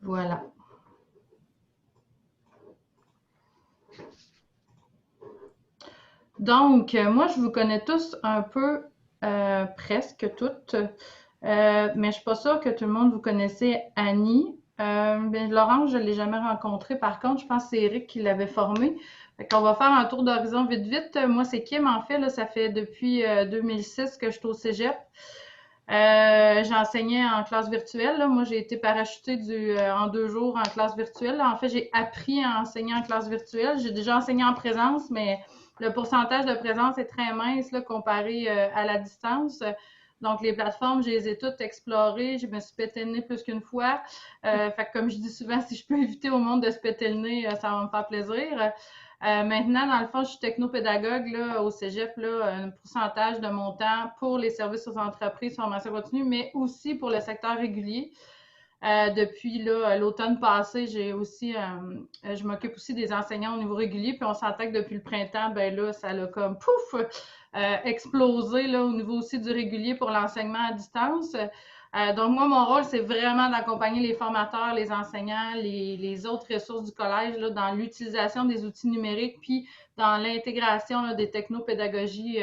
Voilà. Donc, moi, je vous connais tous un peu, presque toutes, mais je suis pas sûre que tout le monde vous connaissait Annie. Ben, Laurence, je l'ai jamais rencontrée. Par contre, je pense que c'est Eric qui l'avait formée. Fait qu'on va faire un tour d'horizon vite vite. Moi, c'est Kim, en fait, là, ça fait depuis 2006 que je suis au cégep. J'enseignais en classe virtuelle, là. Moi, j'ai été parachutée en 2 jours en classe virtuelle. Là, en fait, j'ai appris à enseigner en classe virtuelle. J'ai déjà enseigné en présence, mais le pourcentage de présence est très mince là, comparé à la distance. Donc, les plateformes, je les ai toutes explorées. Je me suis pété le nez plus qu'une fois. Fait que, comme je dis souvent, si je peux éviter au monde de se péter le nez, ça va me faire plaisir. Maintenant, dans le fond, je suis technopédagogue là, au cégep, là, un pourcentage de mon temps pour les services aux entreprises, formation continue, mais aussi pour le secteur régulier. Depuis là, l'automne passé, je m'occupe aussi des enseignants au niveau régulier, puis on s'entend que depuis le printemps, ben là, ça a comme pouf explosé là, au niveau aussi du régulier pour l'enseignement à distance. Donc moi, mon rôle, c'est vraiment d'accompagner les formateurs, les enseignants, les autres ressources du collège là, dans l'utilisation des outils numériques, puis dans l'intégration là, des technopédagogies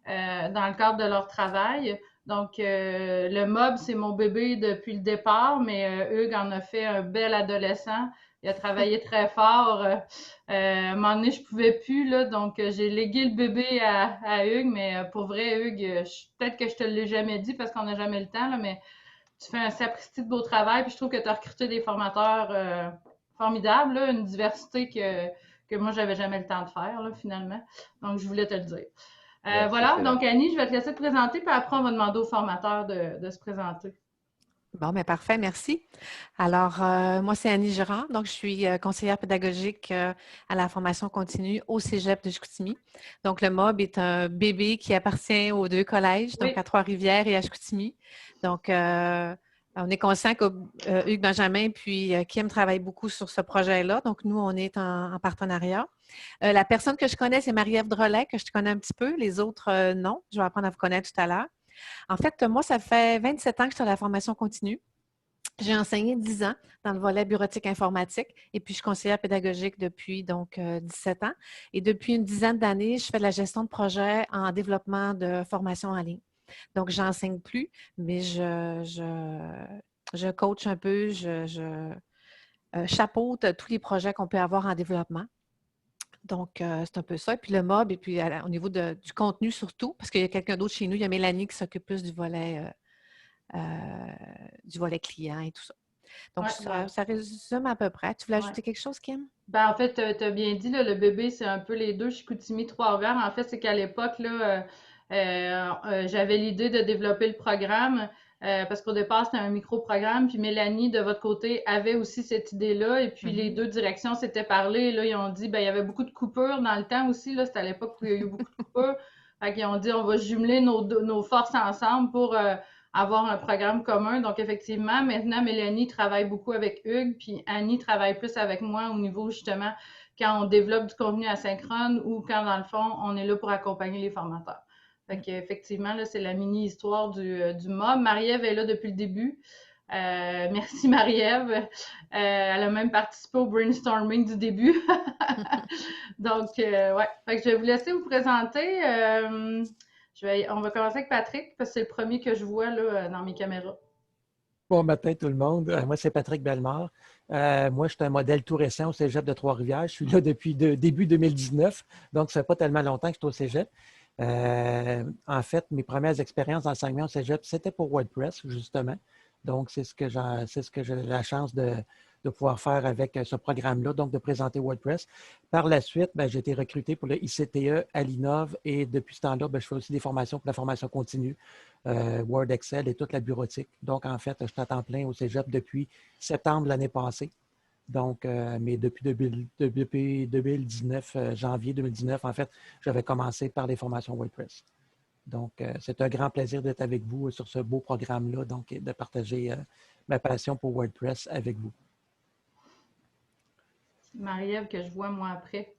dans le cadre de leur travail. Donc, le mob, c'est mon bébé depuis le départ, mais Hugues en a fait un bel adolescent. Il a travaillé très fort. À un moment donné, je pouvais plus, là, donc j'ai légué le bébé à Hugues, mais pour vrai, Hugues, peut-être que je te l'ai jamais dit parce qu'on n'a jamais le temps, là, mais tu fais un sapristi de beau travail, puis je trouve que tu as recruté des formateurs formidables, là, une diversité que moi, j'avais jamais le temps de faire, là, finalement. Donc, je voulais te le dire. Merci, Voilà, c'est donc gentil. Annie, je vais te laisser te présenter, puis après, on va demander aux formateurs de se présenter. Bon, mais parfait, merci. Alors, moi, c'est Annie Girard, donc je suis conseillère pédagogique à la formation continue au Cégep de Chicoutimi. Donc, le MOB est un bébé qui appartient aux deux collèges, donc Oui, à Trois-Rivières et à Chicoutimi. Donc, on est conscient que Hugues Benjamin puis Kim travaillent beaucoup sur ce projet-là. Donc, nous, on est en partenariat. La personne que je connais, c'est Marie-Ève Drolet, que je connais un petit peu. Les autres, non. Je vais apprendre à vous connaître tout à l'heure. En fait, moi, ça fait 27 ans que je suis à la formation continue. J'ai enseigné 10 ans dans le volet bureautique informatique et puis je suis conseillère pédagogique depuis donc 17 ans. Et depuis une dizaine d'années, je fais de la gestion de projet en développement de formation en ligne. Donc, j'enseigne plus, mais je coach un peu, je chapeaute tous les projets qu'on peut avoir en développement. Donc, c'est un peu ça. Et puis le mob, et puis au niveau du contenu surtout, parce qu'il y a quelqu'un d'autre chez nous, il y a Mélanie qui s'occupe plus du volet client et tout ça. Donc, ouais, ça résume à peu près. Tu voulais ouais. ajouter quelque chose, Kim? Ben, en fait, tu as bien dit, là, le bébé, c'est un peu les deux, Chicoutimi, Trois-Rivières. En fait, c'est qu'à l'époque, là, j'avais l'idée de développer le programme parce qu'au départ, c'était un micro-programme. Puis Mélanie, de votre côté, avait aussi cette idée-là. Et puis les Mhm. deux directions s'étaient parlé. Et là, ils ont dit, ben, il y avait beaucoup de coupures dans le temps aussi. Là, c'était à l'époque où il y a eu beaucoup de coupures. Fait qu'ils ont dit, on va jumeler nos forces ensemble pour avoir un programme commun. Donc, effectivement, maintenant, Mélanie travaille beaucoup avec Hugues, puis Annie travaille plus avec moi au niveau, justement, quand on développe du contenu asynchrone ou quand, dans le fond, on est là pour accompagner les formateurs. Fait qu'effectivement, là, c'est la mini-histoire du MOB. Marie-Ève est là depuis le début. Merci Marie-Ève. Elle a même participé au brainstorming du début. Donc, ouais. Fait que je vais vous laisser vous présenter. On va commencer avec Patrick, parce que c'est le premier que je vois là, dans mes caméras. Bon matin tout le monde. Moi, c'est Patrick Bellemare. Moi, je suis un modèle tout récent au Cégep de Trois-Rivières. Je suis là depuis début 2019, donc ça fait pas tellement longtemps que je suis au Cégep. En fait, mes premières expériences d'enseignement au Cégep, c'était pour WordPress, justement. Donc, c'est ce que j'ai la chance de pouvoir faire avec ce programme-là, donc de présenter WordPress. Par la suite, ben, j'ai été recruté pour le ICTE à l'INNOV et depuis ce temps-là, ben, je fais aussi des formations pour la formation continue, Word, Excel et toute la bureautique. Donc, en fait, je suis à temps plein au Cégep depuis septembre de l'année passée. Donc, mais depuis 2019, janvier 2019, en fait, j'avais commencé par les formations WordPress. Donc, c'est un grand plaisir d'être avec vous sur ce beau programme-là, donc et de partager ma passion pour WordPress avec vous. Marie-Ève, que je vois moi après.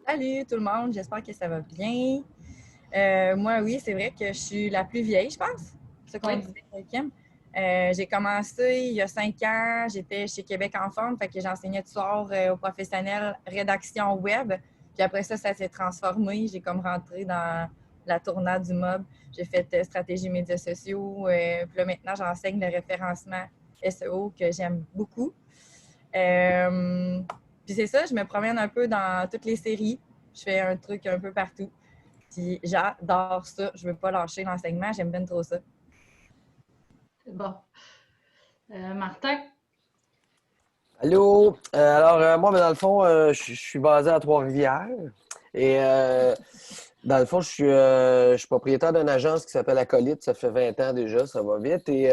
Salut tout le monde, j'espère que ça va bien. Moi, oui, c'est vrai que je suis la plus vieille, je pense. C'est ce qu'on Oui. disait, Kim. J'ai commencé il y a 5 ans, j'étais chez Québec en forme, fait que j'enseignais du soir aux professionnels rédaction web. Puis après ça, ça s'est transformé. J'ai comme rentré dans la tournade du mob. J'ai fait stratégie médias sociaux. Puis là, maintenant, j'enseigne le référencement SEO que j'aime beaucoup. Puis c'est ça, je me promène un peu dans toutes les séries. Je fais un truc un peu partout. Puis j'adore ça. Je veux pas lâcher l'enseignement. J'aime bien trop ça. C'est bon. Martin? Allô? Moi, dans le fond, je suis basé à Trois-Rivières. Et dans le fond, je suis propriétaire d'une agence qui s'appelle Acolyte. Ça fait 20 ans déjà, ça va vite. Et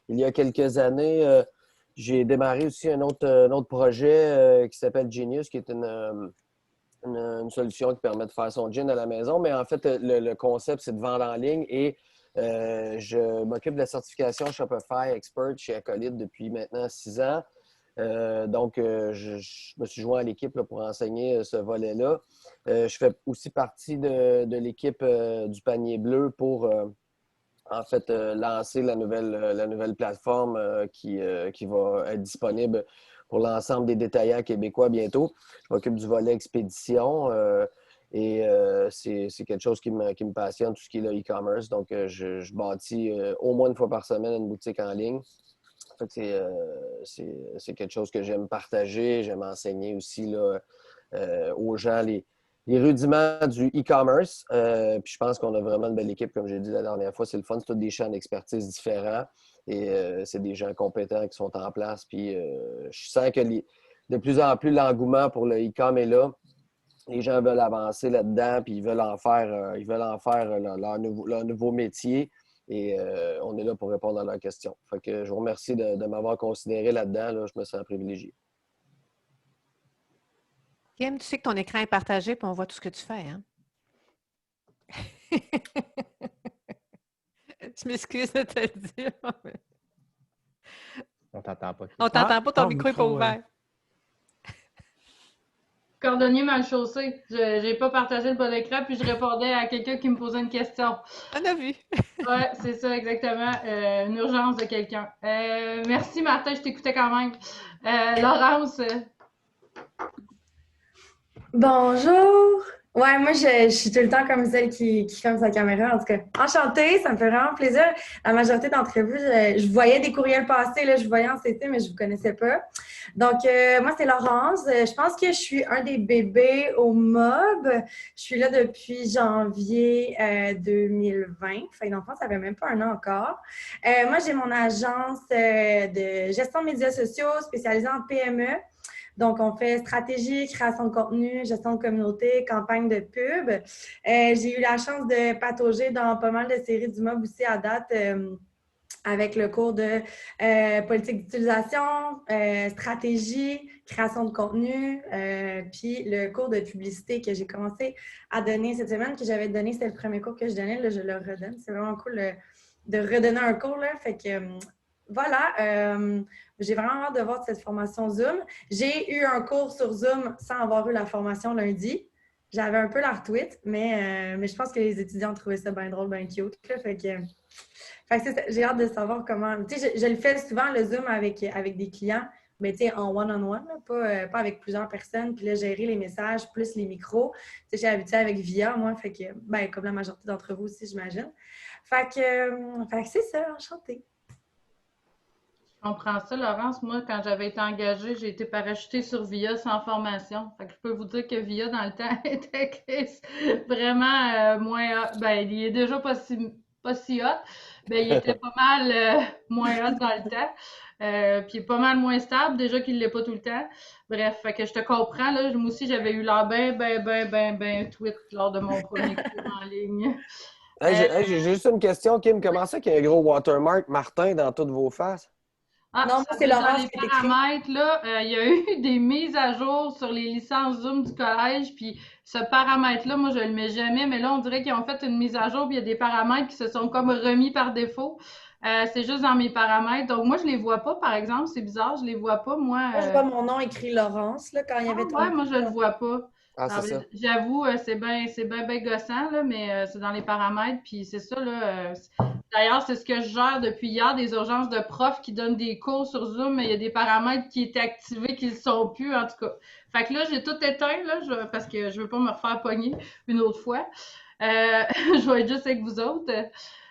il y a quelques années, j'ai démarré aussi un autre projet qui s'appelle Genius, qui est une solution qui permet de faire son gin à la maison. Mais en fait, le concept, c'est de vendre en ligne et je m'occupe de la certification Shopify Expert chez Acolyte depuis maintenant 6 ans. Je me suis joint à l'équipe là, pour enseigner ce volet-là. Je fais aussi partie de l'équipe du panier bleu pour lancer la nouvelle plateforme qui va être disponible pour l'ensemble des détaillants québécois bientôt. Je m'occupe du volet expédition c'est quelque chose qui me passionne, tout ce qui est le e-commerce. Donc, je bâtis au moins une fois par semaine une boutique en ligne. En fait, c'est quelque chose que j'aime partager. J'aime enseigner aussi là, aux gens les rudiments du e-commerce. Puis je pense qu'on a vraiment une belle équipe, comme j'ai dit la dernière fois. C'est le fun, c'est tous des champs d'expertise différents. Et c'est des gens compétents qui sont en place. Puis je sens que de plus en plus, l'engouement pour le e-com est là. Les gens veulent avancer là-dedans, puis ils veulent en faire leur nouveau métier. Et on est là pour répondre à leurs questions. Fait que je vous remercie de m'avoir considéré là-dedans. Là, je me sens privilégié. Kim, tu sais que ton écran est partagé et on voit tout ce que tu fais, hein? Je m'excuse de te le dire. On t'entend pas. On t'entend pas, ton micro n'est pas ouvert. Cordonnier mal chaussé. Je n'ai pas partagé le bon écran, puis je répondais à quelqu'un qui me posait une question. On a vu. Oui, c'est ça, exactement. Une urgence de quelqu'un. Merci, Martin, je t'écoutais quand même. Laurence. Bonjour! Ouais, moi, je suis tout le temps comme celle qui ferme sa caméra. En tout cas, enchantée, ça me fait vraiment plaisir. La majorité d'entre vous, je voyais des courriels passer, là, je vous voyais en CC, mais je ne vous connaissais pas. Donc, moi, c'est Laurence. Je pense que je suis un des bébés au MOB. Je suis là depuis janvier 2020. Fait dans le fond, ça fait même pas un an encore. Moi, j'ai mon agence de gestion de médias sociaux spécialisée en PME. Donc, on fait stratégie, création de contenu, gestion de communauté, campagne de pub. J'ai eu la chance de patauger dans pas mal de séries du MOB aussi à date avec le cours de politique d'utilisation, stratégie, création de contenu, puis le cours de publicité que j'ai commencé à donner cette semaine, que j'avais donné, c'était le premier cours que je donnais, là, je le redonne. C'est vraiment cool de redonner un cours, là, fait que... Voilà, j'ai vraiment hâte de voir cette formation Zoom. J'ai eu un cours sur Zoom sans avoir eu la formation lundi. J'avais un peu la retweet, mais je pense que les étudiants trouvaient ça bien drôle, bien cute. Là, fait que j'ai hâte de savoir comment... Tu sais, je le fais souvent, le Zoom, avec des clients, mais tu sais, en one-on-one, pas avec plusieurs personnes. Puis là, gérer les messages plus les micros. Tu sais, j'ai habitué avec VIA, moi, fait que, ben, comme la majorité d'entre vous aussi, j'imagine. Fait que c'est ça, enchantée. Je comprends ça, Laurence. Moi, quand j'avais été engagée, j'ai été parachutée sur VIA sans formation. Fait que je peux vous dire que VIA, dans le temps, était vraiment moins hot. Ben, il est déjà pas si hot. Ben, il était pas mal moins hot dans le temps. Puis pas mal moins stable, déjà qu'il l'est pas tout le temps. Bref, fait que je te comprends, là. Moi aussi, j'avais eu l'air ben tweet lors de mon premier cours en ligne. J'ai juste une question, Kim. Comment ça qu'il y a un gros watermark Martin dans toutes vos faces? Ah, non, c'est Laurence dans qui les t'écrit. paramètres, là, il y a eu des mises à jour sur les licences Zoom du collège, puis ce paramètre-là, moi, je le mets jamais, mais là, on dirait qu'ils ont fait une mise à jour, puis il y a des paramètres qui se sont comme remis par défaut. C'est juste dans mes paramètres. Donc, moi, je les vois pas, par exemple. C'est bizarre, je les vois pas, moi. Moi, je vois mon nom écrit Laurence, là, quand il y avait ton... Ouais, moi, je le vois pas. Ah, c'est ça. J'avoue, c'est bien gossant, là, mais c'est dans les paramètres, puis c'est ça, là. D'ailleurs, c'est ce que je gère depuis hier, des urgences de profs qui donnent des cours sur Zoom, mais il y a des paramètres qui étaient activés qui ne le sont plus, en tout cas. Fait que là, j'ai tout éteint, là, parce que je veux pas me refaire pogner une autre fois. Je vais être juste avec vous autres.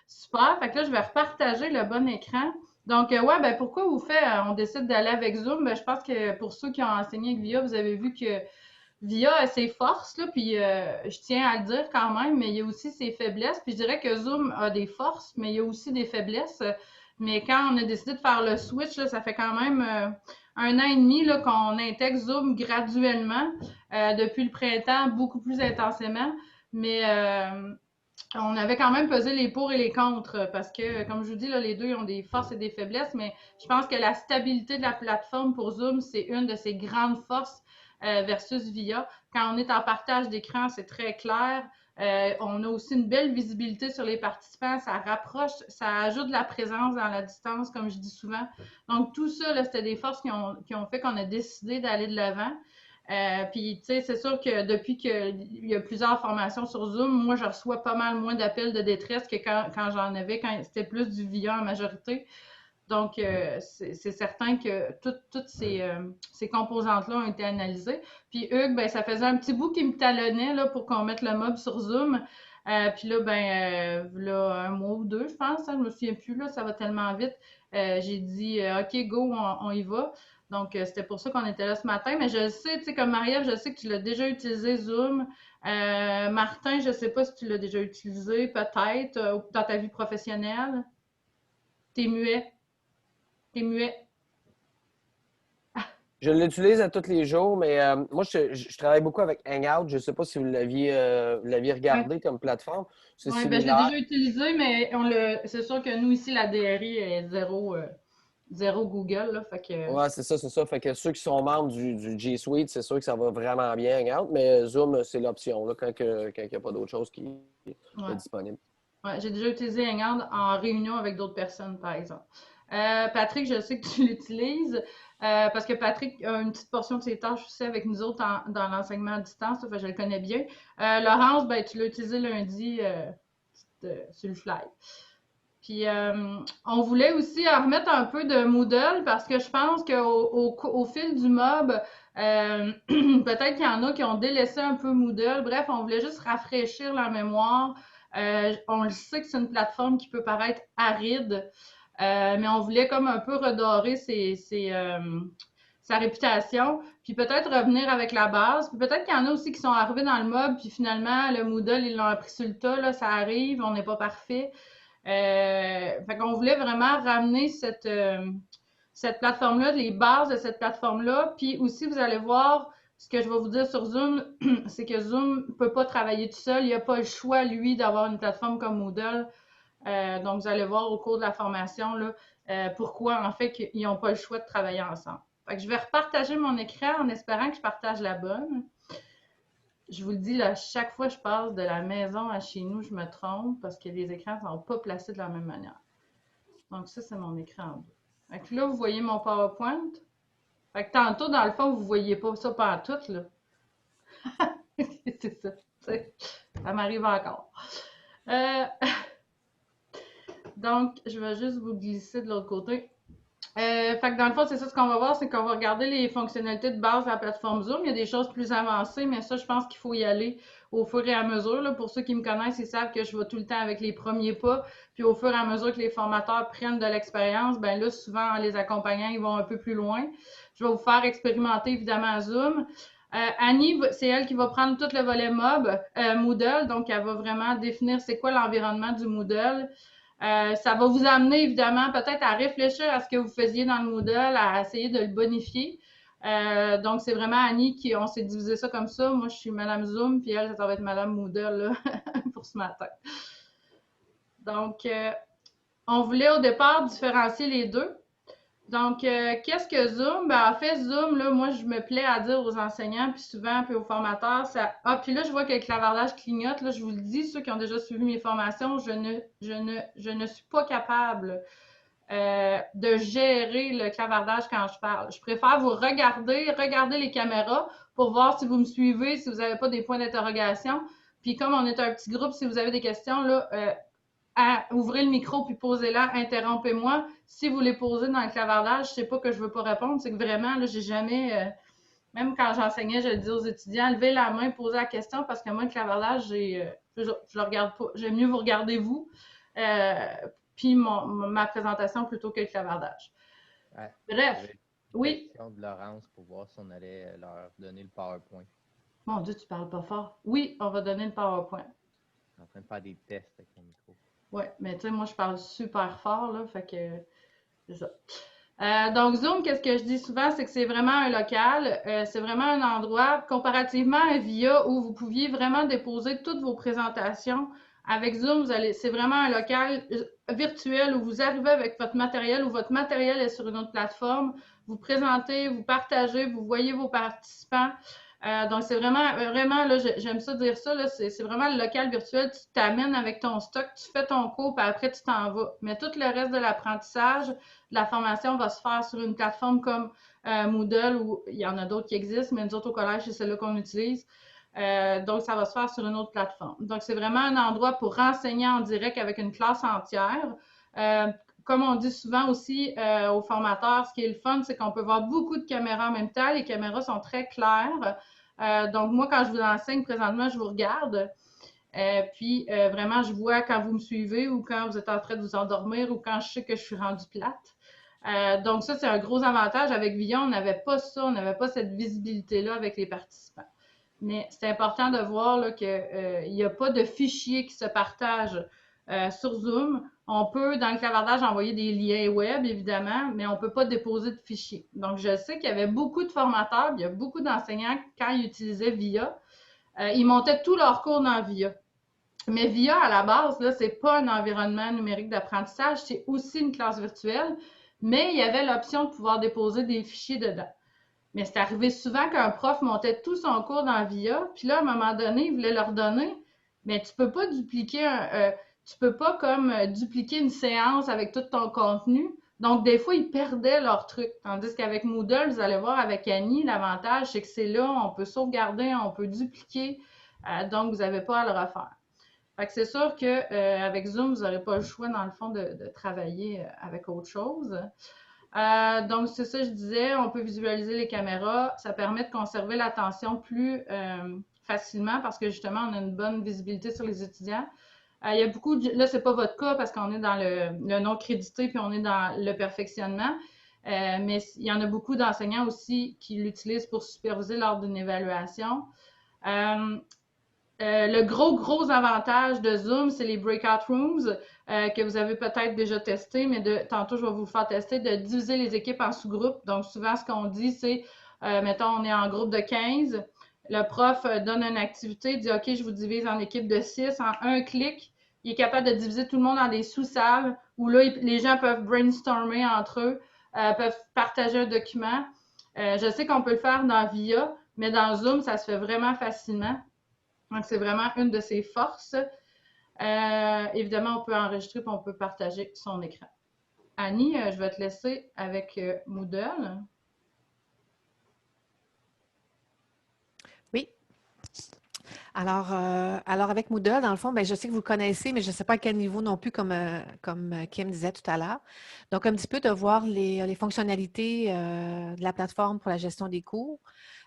Super. Fait que là, je vais repartager le bon écran. Donc, ouais, ben pourquoi on décide d'aller avec Zoom? Ben, je pense que pour ceux qui ont enseigné avec VIA, vous avez vu que VIA a ses forces, là, puis je tiens à le dire quand même, mais il y a aussi ses faiblesses. Puis je dirais que Zoom a des forces, mais il y a aussi des faiblesses. Mais quand on a décidé de faire le switch, là, ça fait quand même 1 an et demi là, qu'on intègre Zoom graduellement depuis le printemps, beaucoup plus intensément. Mais on avait quand même pesé les pour et les contre parce que, comme je vous dis, là, les deux ont des forces et des faiblesses, mais je pense que la stabilité de la plateforme pour Zoom, c'est une de ses grandes forces versus VIA. Quand on est en partage d'écran, c'est très clair. On a aussi une belle visibilité sur les participants. Ça rapproche, ça ajoute de la présence dans la distance, comme je dis souvent. Donc, tout ça, c'était des forces qui ont fait qu'on a décidé d'aller de l'avant. Puis, tu sais, c'est sûr que depuis qu'il y a plusieurs formations sur Zoom, moi, je reçois pas mal moins d'appels de détresse que quand j'en avais, quand c'était plus du VIA en majorité. Donc, c'est certain que toutes ces composantes-là ont été analysées. Puis Hugues, ben, ça faisait un petit bout qui me talonnait là, pour qu'on mette le mob sur Zoom. Puis là, là, 1 mois ou 2, je pense, hein, je me souviens plus, là, ça va tellement vite. J'ai dit, OK, go, on y va. Donc, c'était pour ça qu'on était là ce matin. Mais je le sais, tu sais, comme Marie-Ève, je sais que tu l'as déjà utilisé, Zoom. Martin, je ne sais pas si tu l'as déjà utilisé, peut-être, dans ta vie professionnelle. T'es muet. T'es muet. Je l'utilise à tous les jours, mais moi, je travaille beaucoup avec Hangout. Je ne sais pas si vous l'aviez regardé comme plateforme. C'est Oui, ben, je l'ai similaire. déjà utilisé, mais c'est sûr que nous, ici, la DRI est zéro Google, là, fait que... Ouais, c'est ça, c'est ça. Fait que ceux qui sont membres du G Suite, c'est sûr que ça va vraiment bien Hangout, mais Zoom, c'est l'option là, quand il n'y a pas d'autre chose qui est disponible. Ouais, j'ai déjà utilisé Hangout en réunion avec d'autres personnes, par exemple. Patrick, je sais que tu l'utilises parce que Patrick a une petite portion de ses tâches aussi avec nous autres dans l'enseignement à distance, fait, je le connais bien. Laurence, ben, tu l'as utilisé lundi sur le fly. Puis, on voulait aussi en remettre un peu de Moodle parce que je pense qu'au fil du mob, peut-être qu'il y en a qui ont délaissé un peu Moodle. Bref, on voulait juste rafraîchir la mémoire. On le sait que c'est une plateforme qui peut paraître aride, mais on voulait comme un peu redorer sa réputation, puis peut-être revenir avec la base. Puis peut-être qu'il y en a aussi qui sont arrivés dans le mob, puis finalement, le Moodle, ils l'ont appris sur le tas, là, ça arrive, on n'est pas parfait. Fait qu'on voulait vraiment ramener cette plateforme-là, les bases de cette plateforme-là. Puis aussi, vous allez voir, ce que je vais vous dire sur Zoom, c'est que Zoom ne peut pas travailler tout seul. Il n'a pas le choix, lui, d'avoir une plateforme comme Moodle. Donc, vous allez voir au cours de la formation là, pourquoi, en fait, qu'ils n'ont pas le choix de travailler ensemble. Fait que je vais repartager mon écran en espérant que je partage la bonne. Je vous le dis, là, chaque fois que je passe de la maison à chez nous, je me trompe parce que les écrans ne sont pas placés de la même manière. Donc, ça, c'est mon écran en bleu. Fait que là, vous voyez mon PowerPoint. Fait que tantôt, dans le fond, vous ne voyez pas ça partout, là. C'est ça. Ça m'arrive encore. Donc, je vais juste vous glisser de l'autre côté. Fait que dans le fond, c'est ça ce qu'on va voir, c'est qu'on va regarder les fonctionnalités de base de la plateforme Zoom. Il y a des choses plus avancées, mais ça, je pense qu'il faut y aller au fur et à mesure. Là. Pour ceux qui me connaissent, ils savent que je vais tout le temps avec les premiers pas. Puis au fur et à mesure que les formateurs prennent de l'expérience, ben là, souvent, en les accompagnant, ils vont un peu plus loin. Je vais vous faire expérimenter, évidemment, Zoom. Annie, c'est elle qui va prendre tout le volet Moodle. Donc, elle va vraiment définir c'est quoi l'environnement du Moodle. Ça va vous amener, évidemment, peut-être à réfléchir à ce que vous faisiez dans le Moodle, à essayer de le bonifier. Donc, c'est vraiment Annie on s'est divisé ça comme ça. Moi, je suis Madame Zoom, puis elle, ça va être Madame Moodle là, pour ce matin. Donc, on voulait au départ différencier les deux. Donc, qu'est-ce que Zoom? Ben, en fait, Zoom, là, moi, je me plais à dire aux enseignants, puis souvent, puis aux formateurs, ça... Ah, puis là, je vois que le clavardage clignote, là, je vous le dis, ceux qui ont déjà suivi mes formations, je ne suis pas capable de gérer le clavardage quand je parle. Je préfère vous regarder les caméras pour voir si vous me suivez, si vous n'avez pas des points d'interrogation. Puis comme on est un petit groupe, si vous avez des questions, là, ouvrez le micro puis posez-la, interrompez-moi. Si vous les posez dans le clavardage, c'est pas que je veux pas répondre, c'est que vraiment, là, j'ai jamais, même quand j'enseignais, je le dis aux étudiants, levez la main, posez la question, parce que moi, le clavardage, je le regarde pas. J'aime mieux vous regarder vous, puis ma présentation plutôt que le clavardage. Ouais, Bref, j'avais une oui. question de Laurence pour voir si on allait leur donner le PowerPoint. Mon Dieu, tu parles pas fort. Oui, on va donner le PowerPoint. Je suis en train de faire des tests avec mon micro. Oui, mais tu sais, moi, je parle super fort, là, fait que c'est ça. Donc, Zoom, qu'est-ce que je dis souvent, c'est que c'est vraiment un local, c'est vraiment un endroit, comparativement à VIA, où vous pouviez vraiment déposer toutes vos présentations. Avec Zoom, c'est vraiment un local virtuel où vous arrivez avec votre matériel, où votre matériel est sur une autre plateforme, vous présentez, vous partagez, vous voyez vos participants. Donc, c'est vraiment, là, j'aime ça dire ça, là, c'est vraiment le local virtuel. Tu t'amènes avec ton stock, tu fais ton cours, puis après, tu t'en vas. Mais tout le reste de l'apprentissage, de la formation va se faire sur une plateforme comme Moodle, où il y en a d'autres qui existent, mais nous autres au collège, c'est celle-là qu'on utilise. Donc, ça va se faire sur une autre plateforme. Donc, c'est vraiment un endroit pour renseigner en direct avec une classe entière. Comme on dit souvent aussi aux formateurs, ce qui est le fun, c'est qu'on peut voir beaucoup de caméras en même temps. Les caméras sont très claires. Donc, moi, quand je vous enseigne présentement, je vous regarde. Puis, vraiment, je vois quand vous me suivez ou quand vous êtes en train de vous endormir ou quand je sais que je suis rendue plate. Donc, ça, c'est un gros avantage. Avec VIA, on n'avait pas ça, on n'avait pas cette visibilité-là avec les participants. Mais c'est important de voir qu'il n'y a pas de fichiers qui se partagent sur Zoom. On peut, dans le clavardage, envoyer des liens web, évidemment, mais on ne peut pas déposer de fichiers. Donc, je sais qu'il y avait beaucoup de formateurs, il y a beaucoup d'enseignants, quand ils utilisaient VIA, ils montaient tous leurs cours dans VIA. Mais VIA, à la base, là, c'est pas un environnement numérique d'apprentissage, c'est aussi une classe virtuelle, mais il y avait l'option de pouvoir déposer des fichiers dedans. Mais c'est arrivé souvent qu'un prof montait tout son cours dans VIA, puis là, à un moment donné, il voulait leur donner, mais tu peux pas dupliquer une séance avec tout ton contenu. Donc, des fois, ils perdaient leur truc. Tandis qu'avec Moodle, vous allez voir avec Annie, l'avantage, c'est que c'est là, on peut sauvegarder, on peut dupliquer. Donc, vous n'avez pas à le refaire. Fait que c'est sûr qu'avec Zoom, vous n'aurez pas le choix, dans le fond, de travailler avec autre chose. Donc, c'est ça, je disais, on peut visualiser les caméras. Ça permet de conserver l'attention plus facilement parce que justement, on a une bonne visibilité sur les étudiants. Il y a beaucoup là, c'est pas votre cas parce qu'on est dans le non crédité puis on est dans le perfectionnement. Mais il y en a beaucoup d'enseignants aussi qui l'utilisent pour superviser lors d'une évaluation. Le gros avantage de Zoom, c'est les breakout rooms que vous avez peut-être déjà testé, mais tantôt, je vais vous le faire tester, de diviser les équipes en sous-groupes. Donc, souvent, ce qu'on dit, c'est, mettons, on est en groupe de 15, le prof donne une activité, dit « OK, je vous divise en équipe de 6 ». En un clic, il est capable de diviser tout le monde en des sous-salles où là, les gens peuvent brainstormer entre eux, peuvent partager un document. Je sais qu'on peut le faire dans VIA, mais dans Zoom, ça se fait vraiment facilement. Donc, c'est vraiment une de ses forces. Évidemment, on peut enregistrer et on peut partager son écran. Annie, je vais te laisser avec Moodle. Oui. Alors, avec Moodle, dans le fond, bien, je sais que vous le connaissez, mais je ne sais pas à quel niveau non plus, comme Kim disait tout à l'heure. Donc, un petit peu de voir les fonctionnalités de la plateforme pour la gestion des cours,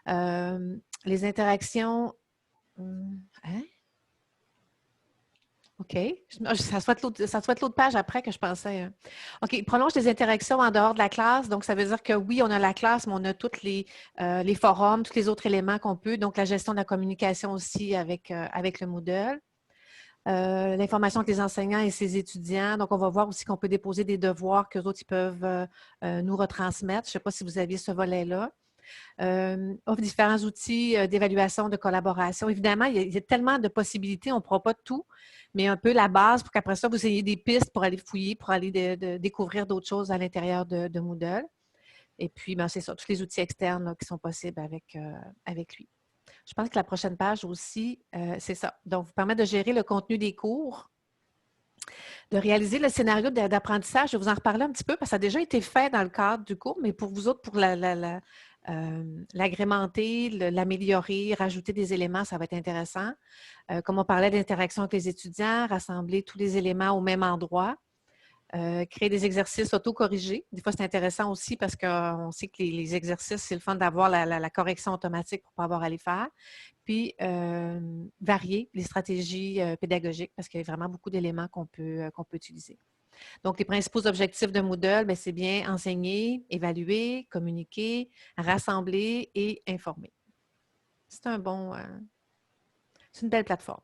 les interactions. Hein? OK. Ça soit l'autre page après que je pensais. OK. Prolonge les interactions en dehors de la classe. Donc, ça veut dire que oui, on a la classe, mais on a tous les forums, tous les autres éléments qu'on peut. Donc, la gestion de la communication aussi avec le Moodle. L'information avec les enseignants et ses étudiants. Donc, on va voir aussi qu'on peut déposer des devoirs qu'eux autres ils peuvent nous retransmettre. Je ne sais pas si vous aviez ce volet-là. Offre différents outils d'évaluation, de collaboration. Évidemment, il y a tellement de possibilités, on ne pourra pas tout, mais un peu la base pour qu'après ça, vous ayez des pistes pour aller fouiller, pour aller découvrir d'autres choses à l'intérieur de Moodle. Et puis, ben, c'est ça, tous les outils externes là, qui sont possibles avec lui. Je pense que la prochaine page aussi, c'est ça. Donc, vous permet de gérer le contenu des cours. De réaliser le scénario d'apprentissage, je vais vous en reparler un petit peu parce que ça a déjà été fait dans le cadre du cours, mais pour vous autres, pour l'agrémenter, l'améliorer, rajouter des éléments, ça va être intéressant. Comme on parlait d'interaction avec les étudiants, rassembler tous les éléments au même endroit. Créer des exercices auto-corrigés. Des fois, c'est intéressant aussi parce qu'on sait que les exercices, c'est le fun d'avoir la correction automatique pour ne pas avoir à les faire. Puis, varier les stratégies pédagogiques parce qu'il y a vraiment beaucoup d'éléments qu'on peut utiliser. Donc, les principaux objectifs de Moodle, bien, c'est bien enseigner, évaluer, communiquer, rassembler et informer. C'est c'est une belle plateforme.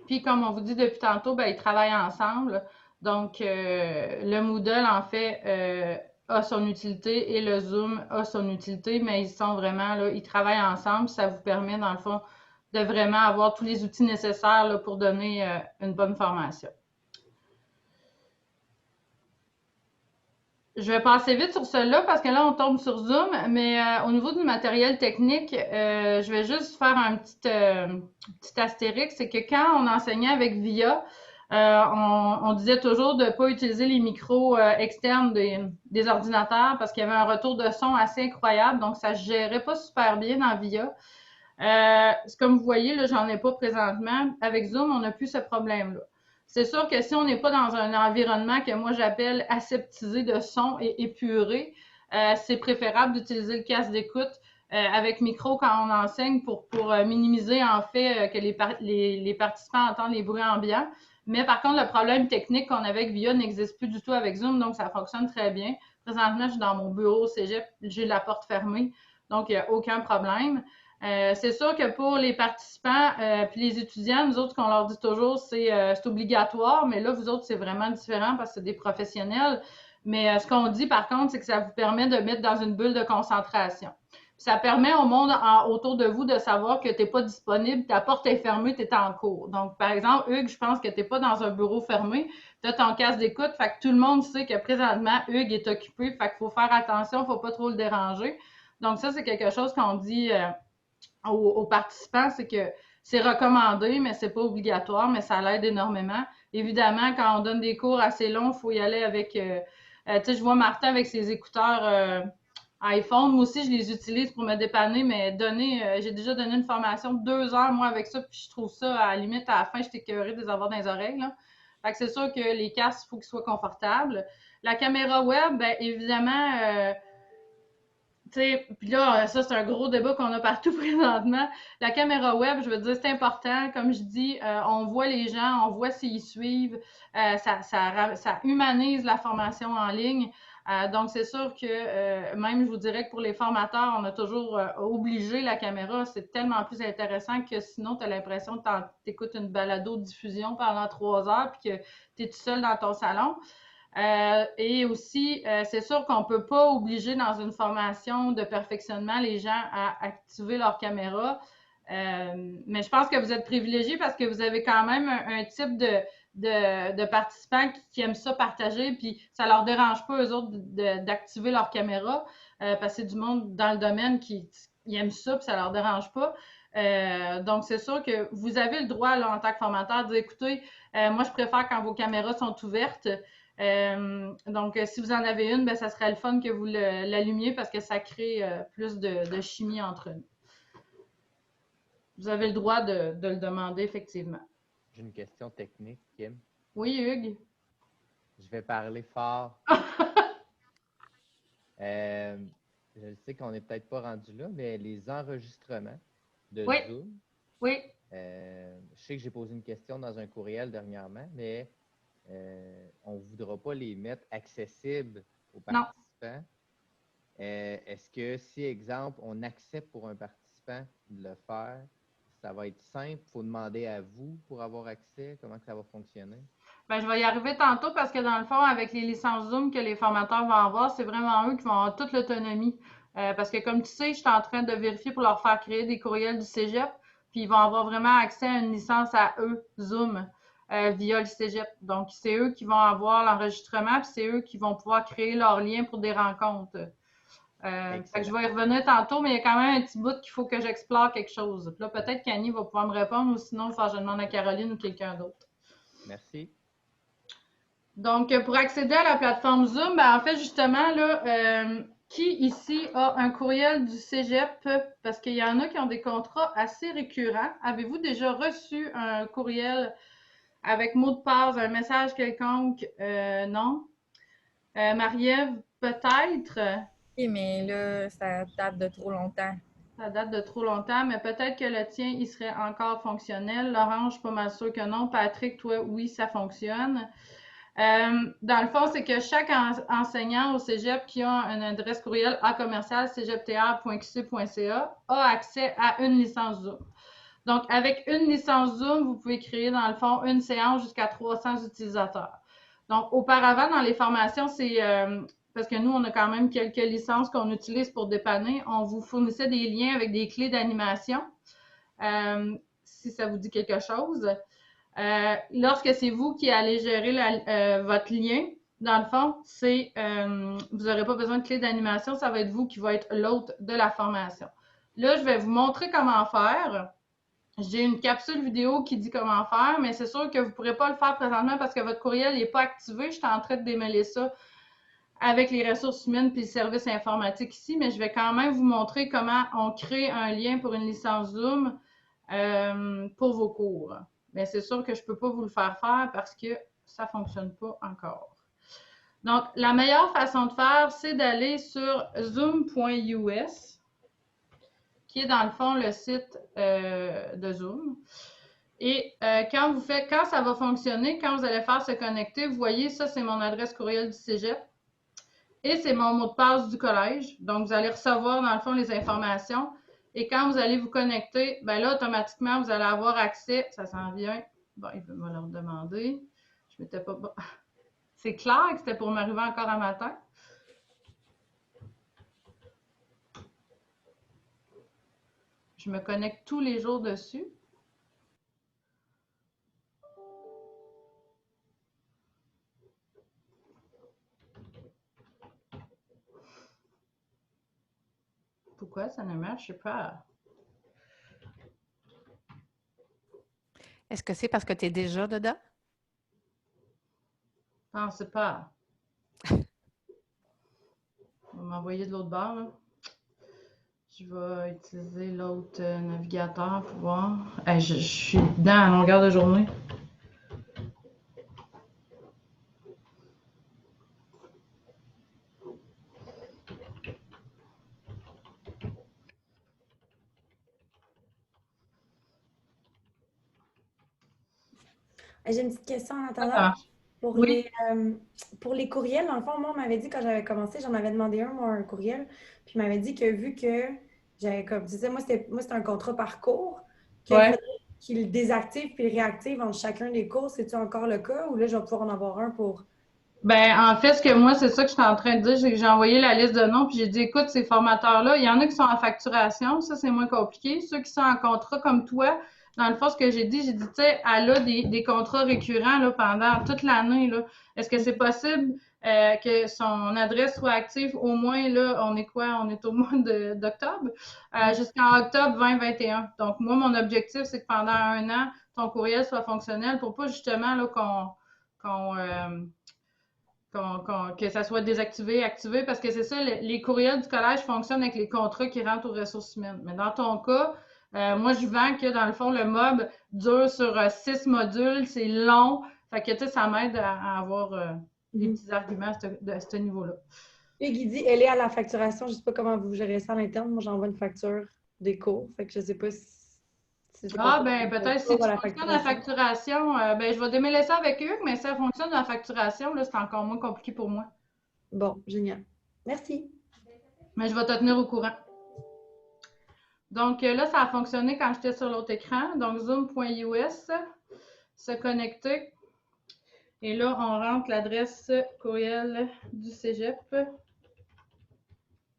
Puis, comme on vous dit depuis tantôt, ben, ils travaillent ensemble. Donc, le Moodle, en fait, a son utilité et le Zoom a son utilité, mais ils sont vraiment là, ils travaillent ensemble. Ça vous permet, dans le fond, de vraiment avoir tous les outils nécessaires là, pour donner une bonne formation. Je vais passer vite sur celle-là parce que là, on tombe sur Zoom, mais au niveau du matériel technique, je vais juste faire un petit astérix. C'est que quand on enseignait avec VIA, on disait toujours de ne pas utiliser les micros externes des ordinateurs parce qu'il y avait un retour de son assez incroyable, donc ça ne se gérait pas super bien dans VIA. Comme vous voyez, là, j'en ai pas présentement. Avec Zoom, on n'a plus ce problème-là. C'est sûr que si on n'est pas dans un environnement que moi j'appelle aseptisé de son et épuré, c'est préférable d'utiliser le casque d'écoute avec micro quand on enseigne pour minimiser en fait que les participants entendent les bruits ambiants. Mais par contre, le problème technique qu'on avait avec VIA n'existe plus du tout avec Zoom, donc ça fonctionne très bien. Présentement, je suis dans mon bureau au cégep, j'ai la porte fermée, donc il n'y a aucun problème. C'est sûr que pour les participants puis les étudiants, nous autres, ce qu'on leur dit toujours, c'est obligatoire, mais là, vous autres, c'est vraiment différent parce que c'est des professionnels. Mais ce qu'on dit, par contre, c'est que ça vous permet de mettre dans une bulle de concentration. Puis ça permet au monde autour de vous de savoir que tu n'es pas disponible, ta porte est fermée, tu es en cours. Donc, par exemple, Hugues, je pense que tu n'es pas dans un bureau fermé, tu as ton casque d'écoute, fait que tout le monde sait que présentement, Hugues est occupé, fait qu'il faut faire attention, il ne faut pas trop le déranger. Donc, ça, c'est quelque chose qu'on dit aux participants, c'est que c'est recommandé, mais c'est pas obligatoire, mais ça l'aide énormément. Évidemment, quand on donne des cours assez longs, il faut y aller avec, tu sais, je vois Martin avec ses écouteurs iPhone. Moi aussi, je les utilise pour me dépanner, mais j'ai déjà donné une formation de 2 heures, moi, avec ça, puis je trouve ça, à la limite, à la fin, j'étais écœurée de les avoir dans les oreilles, là. Fait que c'est sûr que les casques, il faut qu'ils soient confortables. La caméra web, bien, évidemment, puis là, ça, c'est un gros débat qu'on a partout présentement. La caméra web, je veux dire, c'est important. Comme je dis, on voit les gens, on voit s'ils suivent. Ça humanise la formation en ligne. Donc, c'est sûr que même, je vous dirais que pour les formateurs, on a toujours obligé la caméra. C'est tellement plus intéressant que sinon, tu as l'impression que tu écoutes une balado-diffusion pendant 3 heures puis que tu es tout seul dans ton salon. Et aussi, c'est sûr qu'on ne peut pas obliger dans une formation de perfectionnement les gens à activer leur caméra. Mais je pense que vous êtes privilégiés parce que vous avez quand même un type de participants qui aiment ça partager, puis ça ne leur dérange pas, eux autres, d'activer leur caméra parce que c'est du monde dans le domaine qui aime ça, puis ça ne leur dérange pas. Donc, c'est sûr que vous avez le droit, là, en tant que formateur, de dire, écoutez, moi, je préfère quand vos caméras sont ouvertes. Donc, si vous en avez une, ben, ça serait le fun que vous l'allumiez parce que ça crée plus de chimie entre nous. Vous avez le droit de le demander, effectivement. J'ai une question technique, Kim. Oui, Hugues? Je vais parler fort. Je sais qu'on n'est peut-être pas rendu là, mais les enregistrements de Zoom. Oui. Je sais que j'ai posé une question dans un courriel dernièrement, mais on ne voudra pas les mettre accessibles aux participants. Est-ce que si, exemple, on accepte pour un participant de le faire, ça va être simple? Il faut demander à vous pour avoir accès? Comment ça va fonctionner? Bien, je vais y arriver tantôt parce que dans le fond, avec les licences Zoom que les formateurs vont avoir, c'est vraiment eux qui vont avoir toute l'autonomie. Parce que comme tu sais, je suis en train de vérifier pour leur faire créer des courriels du cégep, puis ils vont avoir vraiment accès à une licence à eux, Zoom, via le cégep. Donc, c'est eux qui vont avoir l'enregistrement, puis c'est eux qui vont pouvoir créer leurs liens pour des rencontres. Fait que je vais y revenir tantôt, mais il y a quand même un petit bout qu'il faut que j'explore quelque chose. Puis là, peut-être qu'Annie va pouvoir me répondre ou sinon, il faut que je demande à Caroline ou quelqu'un d'autre. Merci. Donc, pour accéder à la plateforme Zoom, ben, en fait, justement, là, qui ici a un courriel du Cégep? Parce qu'il y en a qui ont des contrats assez récurrents. Avez-vous déjà reçu un courriel avec mot de passe, un message quelconque? Non. Marie-Ève, peut-être? Oui, mais là, ça date de trop longtemps. Ça date de trop longtemps, mais peut-être que le tien, il serait encore fonctionnel. Laurent, je suis pas mal sûre que non. Patrick, toi, oui, ça fonctionne. Dans le fond, c'est que chaque enseignant au cégep qui a une adresse courriel a-commercial-cégeptr.qc.ca a accès à une licence Zoom. Donc, avec une licence Zoom, vous pouvez créer, dans le fond, une séance jusqu'à 300 utilisateurs. Donc, auparavant, dans les formations, c'est parce que nous, on a quand même quelques licences qu'on utilise pour dépanner. On vous fournissait des liens avec des clés d'animation, si ça vous dit quelque chose. Lorsque c'est vous qui allez gérer votre lien, dans le fond, vous n'aurez pas besoin de clé d'animation, ça va être vous qui va être l'hôte de la formation. Là, je vais vous montrer comment faire. J'ai une capsule vidéo qui dit comment faire, mais c'est sûr que vous ne pourrez pas le faire présentement parce que votre courriel n'est pas activé. Je suis en train de démêler ça avec les ressources humaines puis le service informatique ici, mais je vais quand même vous montrer comment on crée un lien pour une licence Zoom pour vos cours. Mais c'est sûr que je ne peux pas vous le faire parce que ça ne fonctionne pas encore. Donc, la meilleure façon de faire, c'est d'aller sur zoom.us, qui est dans le fond le site de Zoom. Et quand ça va fonctionner, quand vous allez faire se connecter, vous voyez, ça, c'est mon adresse courriel du cégep. Et c'est mon mot de passe du collège. Donc, vous allez recevoir, dans le fond, les informations. Et quand vous allez vous connecter, bien là, automatiquement, vous allez avoir accès. Ça s'en vient. Bon, il veut me le redemander. Je m'étais pas... Bon. C'est clair que c'était pour m'arriver encore un matin. Je me connecte tous les jours dessus. Pourquoi ça ne marche pas? Est-ce que c'est parce que tu es déjà dedans? Non, c'est pas. On va m'envoyer de l'autre bord, là. Je vais utiliser l'autre navigateur pour voir. Hey, je suis dedans à longueur de journée. J'ai une petite question en attendant. Pour les courriels, dans le fond, moi, on m'avait dit quand j'avais commencé, j'en avais demandé un courriel, puis il m'avait dit que vu que j'avais, comme tu disais, moi, c'était un contrat par cours, qu'il le désactive puis le réactive entre chacun des cours. C'est-tu encore le cas ou là, je vais pouvoir en avoir un pour... Ben, en fait, c'est ça que je suis en train de dire. J'ai envoyé la liste de noms, puis j'ai dit, écoute, ces formateurs-là, il y en a qui sont en facturation, ça, c'est moins compliqué. Ceux qui sont en contrat comme toi, dans le fond, ce que j'ai dit, tu sais, elle a des contrats récurrents là, pendant toute l'année. Est-ce que c'est possible que son adresse soit active au moins, là, on est quoi? On est au mois d'octobre, jusqu'en octobre 2021. Donc, moi, mon objectif, c'est que pendant un an, ton courriel soit fonctionnel pour pas justement là, que ça soit désactivé, activé, parce que c'est ça, les courriels du collège fonctionnent avec les contrats qui rentrent aux ressources humaines. Mais dans ton cas, moi, je vends que, dans le fond, le MOB dure sur 6 modules, c'est long. Fait que, tu sais, ça m'aide à avoir des petits arguments à ce niveau-là. Et Guy, elle est à la facturation. Je ne sais pas comment vous gérez ça à l'interne. Moi, j'envoie une facture des cours. Fait que je ne sais pas si ben peut-être si tu fonctionnes la facturation, ben je vais démêler ça avec eux, mais si ça fonctionne la facturation, là, c'est encore moins compliqué pour moi. Bon, génial. Merci. Mais je vais te tenir au courant. Donc là, ça a fonctionné quand j'étais sur l'autre écran. Donc, zoom.us, se connecter. Et là, on rentre l'adresse courriel du cégep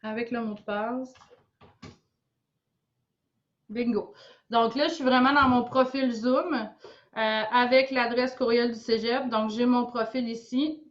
avec le mot de passe. Bingo. Donc là, je suis vraiment dans mon profil Zoom avec l'adresse courriel du cégep. Donc, j'ai mon profil ici.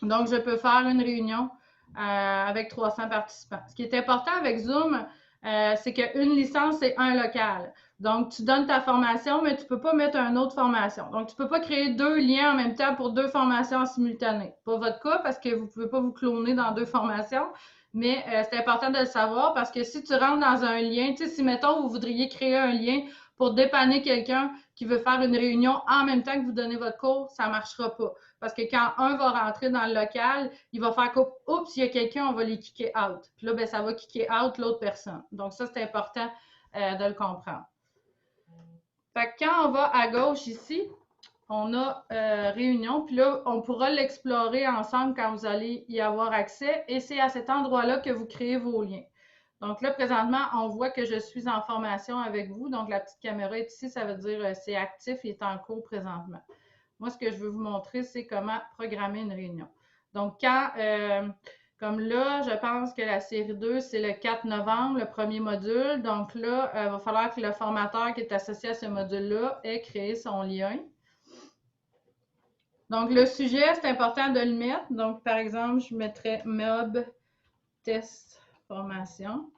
Donc, je peux faire une réunion avec 300 participants. Ce qui est important avec Zoom, c'est qu'une licence, c'est un local. Donc, tu donnes ta formation, mais tu ne peux pas mettre une autre formation. Donc, tu ne peux pas créer 2 liens en même temps pour 2 formations en simultané. Pas votre cas, parce que vous ne pouvez pas vous cloner dans 2 formations, mais c'est important de le savoir parce que si tu rentres dans un lien, tu sais, si, mettons, vous voudriez créer un lien pour dépanner quelqu'un qui veut faire une réunion en même temps que vous donnez votre cours, ça ne marchera pas. Parce que quand un va rentrer dans le local, il va faire « Oups, il y a quelqu'un, on va les kicker out ». Puis là, ben, ça va kicker out l'autre personne. Donc ça, c'est important de le comprendre. Fait que quand on va à gauche ici, on a réunion, puis là, on pourra l'explorer ensemble quand vous allez y avoir accès, et c'est à cet endroit-là que vous créez vos liens. Donc là, présentement, on voit que je suis en formation avec vous, donc la petite caméra est ici, ça veut dire c'est actif, il est en cours présentement. Moi, ce que je veux vous montrer, c'est comment programmer une réunion. Donc, quand, comme là, je pense que la série 2, c'est le 4 novembre, le premier module. Donc là, il va falloir que le formateur qui est associé à ce module-là ait créé son lien. Donc, le sujet, c'est important de le mettre. Donc, par exemple, je mettrais MOB test formation.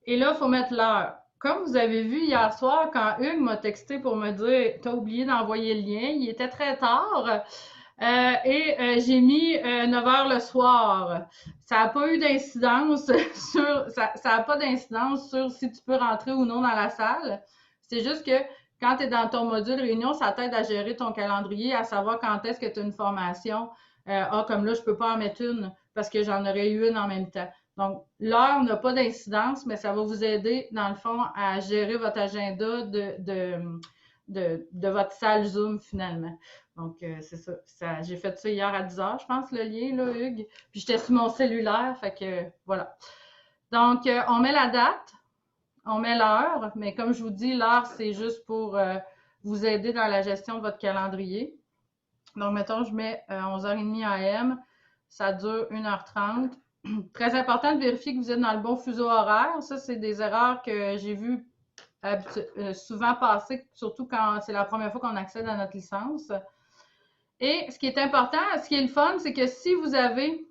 Et là, il faut mettre l'heure. Comme vous avez vu hier soir, quand Hugues m'a texté pour me dire « T'as oublié d'envoyer le lien », il était très tard et j'ai mis 9 h le soir. Ça n'a pas eu d'incidence sur, ça n'a pas d'incidence sur si tu peux rentrer ou non dans la salle. C'est juste que quand tu es dans ton module réunion, ça t'aide à gérer ton calendrier, à savoir quand est-ce que tu as une formation. Comme là, je ne peux pas en mettre une parce que j'en aurais eu une en même temps. Donc, l'heure n'a pas d'incidence, mais ça va vous aider, dans le fond, à gérer votre agenda de votre salle Zoom, finalement. Donc, c'est ça. J'ai fait ça hier à 10 h, je pense, le lien, là, Hugues. Puis, j'étais sur mon cellulaire, fait que, voilà. Donc, on met la date, on met l'heure, mais comme je vous dis, l'heure, c'est juste pour vous aider dans la gestion de votre calendrier. Donc, mettons, je mets 11h30 AM, ça dure 1h30. Très important de vérifier que vous êtes dans le bon fuseau horaire. Ça, c'est des erreurs que j'ai vues souvent passer, surtout quand c'est la première fois qu'on accède à notre licence. Et ce qui est important, ce qui est le fun, c'est que si vous avez,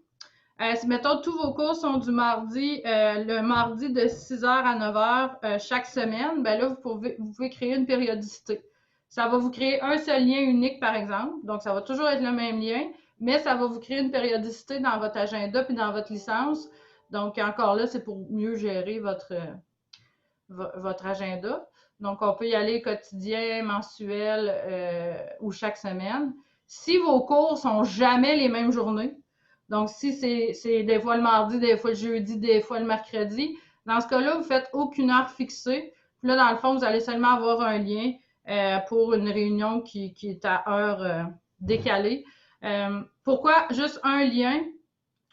si mettons tous vos cours sont du mardi, le mardi de 6 h à 9 h chaque semaine, ben là, vous pouvez créer une périodicité. Ça va vous créer un seul lien unique, par exemple. Donc, ça va toujours être le même lien, mais ça va vous créer une périodicité dans votre agenda puis dans votre licence. Donc, encore là, c'est pour mieux gérer votre agenda. Donc, on peut y aller quotidien, mensuel ou chaque semaine. Si vos cours sont jamais les mêmes journées, donc si c'est des fois le mardi, des fois le jeudi, des fois le mercredi, dans ce cas-là, vous faites aucune heure fixée. Puis là, dans le fond, vous allez seulement avoir un lien pour une réunion qui est à heure décalée. Pourquoi juste un lien?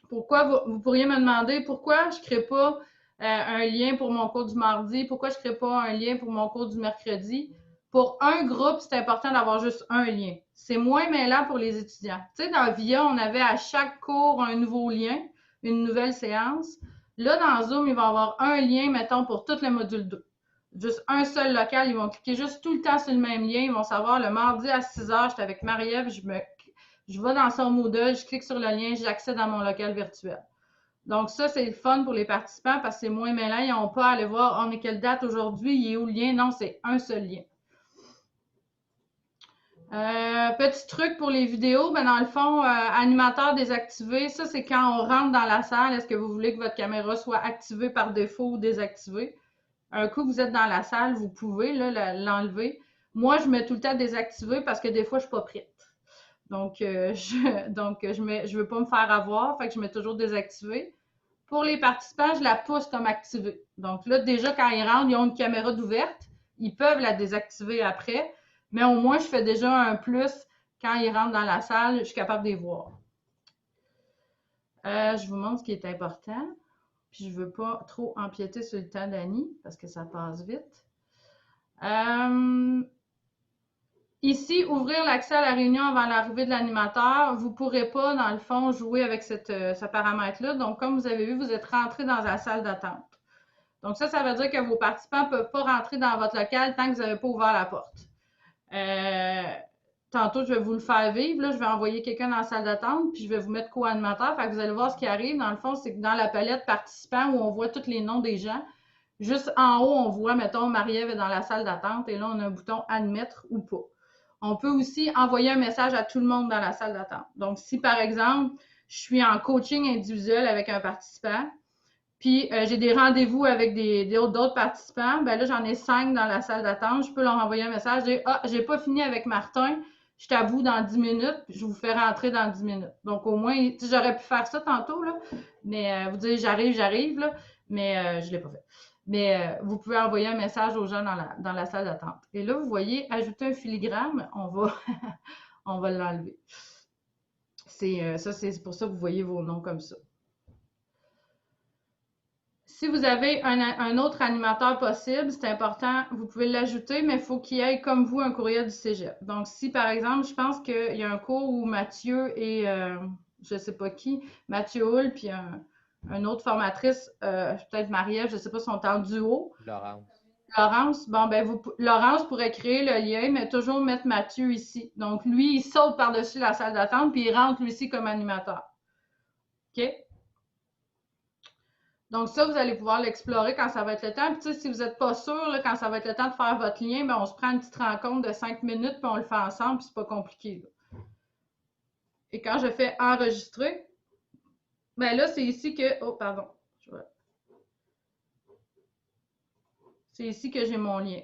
Pourquoi vous pourriez me demander pourquoi je ne crée pas un lien pour mon cours du mardi? Pourquoi je ne crée pas un lien pour mon cours du mercredi? Pour un groupe, c'est important d'avoir juste un lien. C'est moins mêlant pour les étudiants. Tu sais, dans VIA, on avait à chaque cours un nouveau lien, une nouvelle séance. Là, dans Zoom, il va y avoir un lien, mettons, pour tout le module 2. Juste un seul local, ils vont cliquer juste tout le temps sur le même lien. Ils vont savoir, le mardi à 6 h, j'étais avec Marie-Ève, je vais dans son Moodle, je clique sur le lien, j'accède à mon local virtuel. Donc ça, c'est le fun pour les participants parce que c'est moins mêlant. Ils n'ont pas à aller voir, on est quelle date aujourd'hui, il est où le lien? Non, c'est un seul lien. Petit truc pour les vidéos, ben dans le fond, animateur désactivé, ça c'est quand on rentre dans la salle, est-ce que vous voulez que votre caméra soit activée par défaut ou désactivée? Un coup que vous êtes dans la salle, vous pouvez l'enlever. Moi, je mets tout le temps désactivé parce que des fois, je ne suis pas prête. Donc, je veux pas me faire avoir, fait que je mets toujours désactivé. Pour les participants, je la pousse comme activée. Donc là, déjà, quand ils rentrent, ils ont une caméra d'ouverte. Ils peuvent la désactiver après, mais au moins, je fais déjà un plus quand ils rentrent dans la salle, je suis capable de les voir. Je vous montre ce qui est important. Puis, je ne veux pas trop empiéter sur le temps d'Annie parce que ça passe vite. Ici, ouvrir l'accès à la réunion avant l'arrivée de l'animateur. Vous ne pourrez pas, dans le fond, jouer avec ce paramètre-là. Donc, comme vous avez vu, vous êtes rentré dans la salle d'attente. Donc, ça veut dire que vos participants ne peuvent pas rentrer dans votre local tant que vous n'avez pas ouvert la porte. tantôt, je vais vous le faire vivre. Là, je vais envoyer quelqu'un dans la salle d'attente, puis je vais vous mettre co-animateur. Fait que vous allez voir ce qui arrive. Dans le fond, c'est que dans la palette participants où on voit tous les noms des gens, juste en haut, on voit, mettons, Marie-Ève est dans la salle d'attente et là, on a un bouton admettre ou pas. On peut aussi envoyer un message à tout le monde dans la salle d'attente. Donc, si par exemple, je suis en coaching individuel avec un participant, puis j'ai des rendez-vous avec d'autres participants, ben là, j'en ai 5 dans la salle d'attente. Je peux leur envoyer un message, dire ah, j'ai pas fini avec Martin, je t'avoue dans 10 minutes, puis je vous fais rentrer dans 10 minutes. Donc, au moins, j'aurais pu faire ça tantôt, là, mais vous dire j'arrive, là, mais je l'ai pas fait. Mais vous pouvez envoyer un message aux gens dans la salle d'attente. Et là, vous voyez, ajouter un filigrane, on va l'enlever. C'est pour ça que vous voyez vos noms comme ça. Si vous avez un autre animateur possible, c'est important, vous pouvez l'ajouter, mais il faut qu'il y ait comme vous un courriel du cégep. Donc, si par exemple, je pense qu'il y a un cours où Mathieu et je ne sais pas qui, Mathieu Hull, puis une autre formatrice, peut-être Marie-Ève, je ne sais pas, sont en duo. Laurence, bon, ben, Laurence pourrait créer le lien, mais toujours mettre Mathieu ici. Donc, lui, il saute par-dessus la salle d'attente, puis il rentre lui ici comme animateur. OK? Donc, ça, vous allez pouvoir l'explorer quand ça va être le temps. Puis, tu sais, si vous n'êtes pas sûr, là, quand ça va être le temps de faire votre lien, ben, on se prend une petite rencontre de 5 minutes, puis on le fait ensemble, puis c'est pas compliqué, là. Et quand je fais enregistrer, ben là, c'est ici que... Oh, pardon. C'est ici que j'ai mon lien.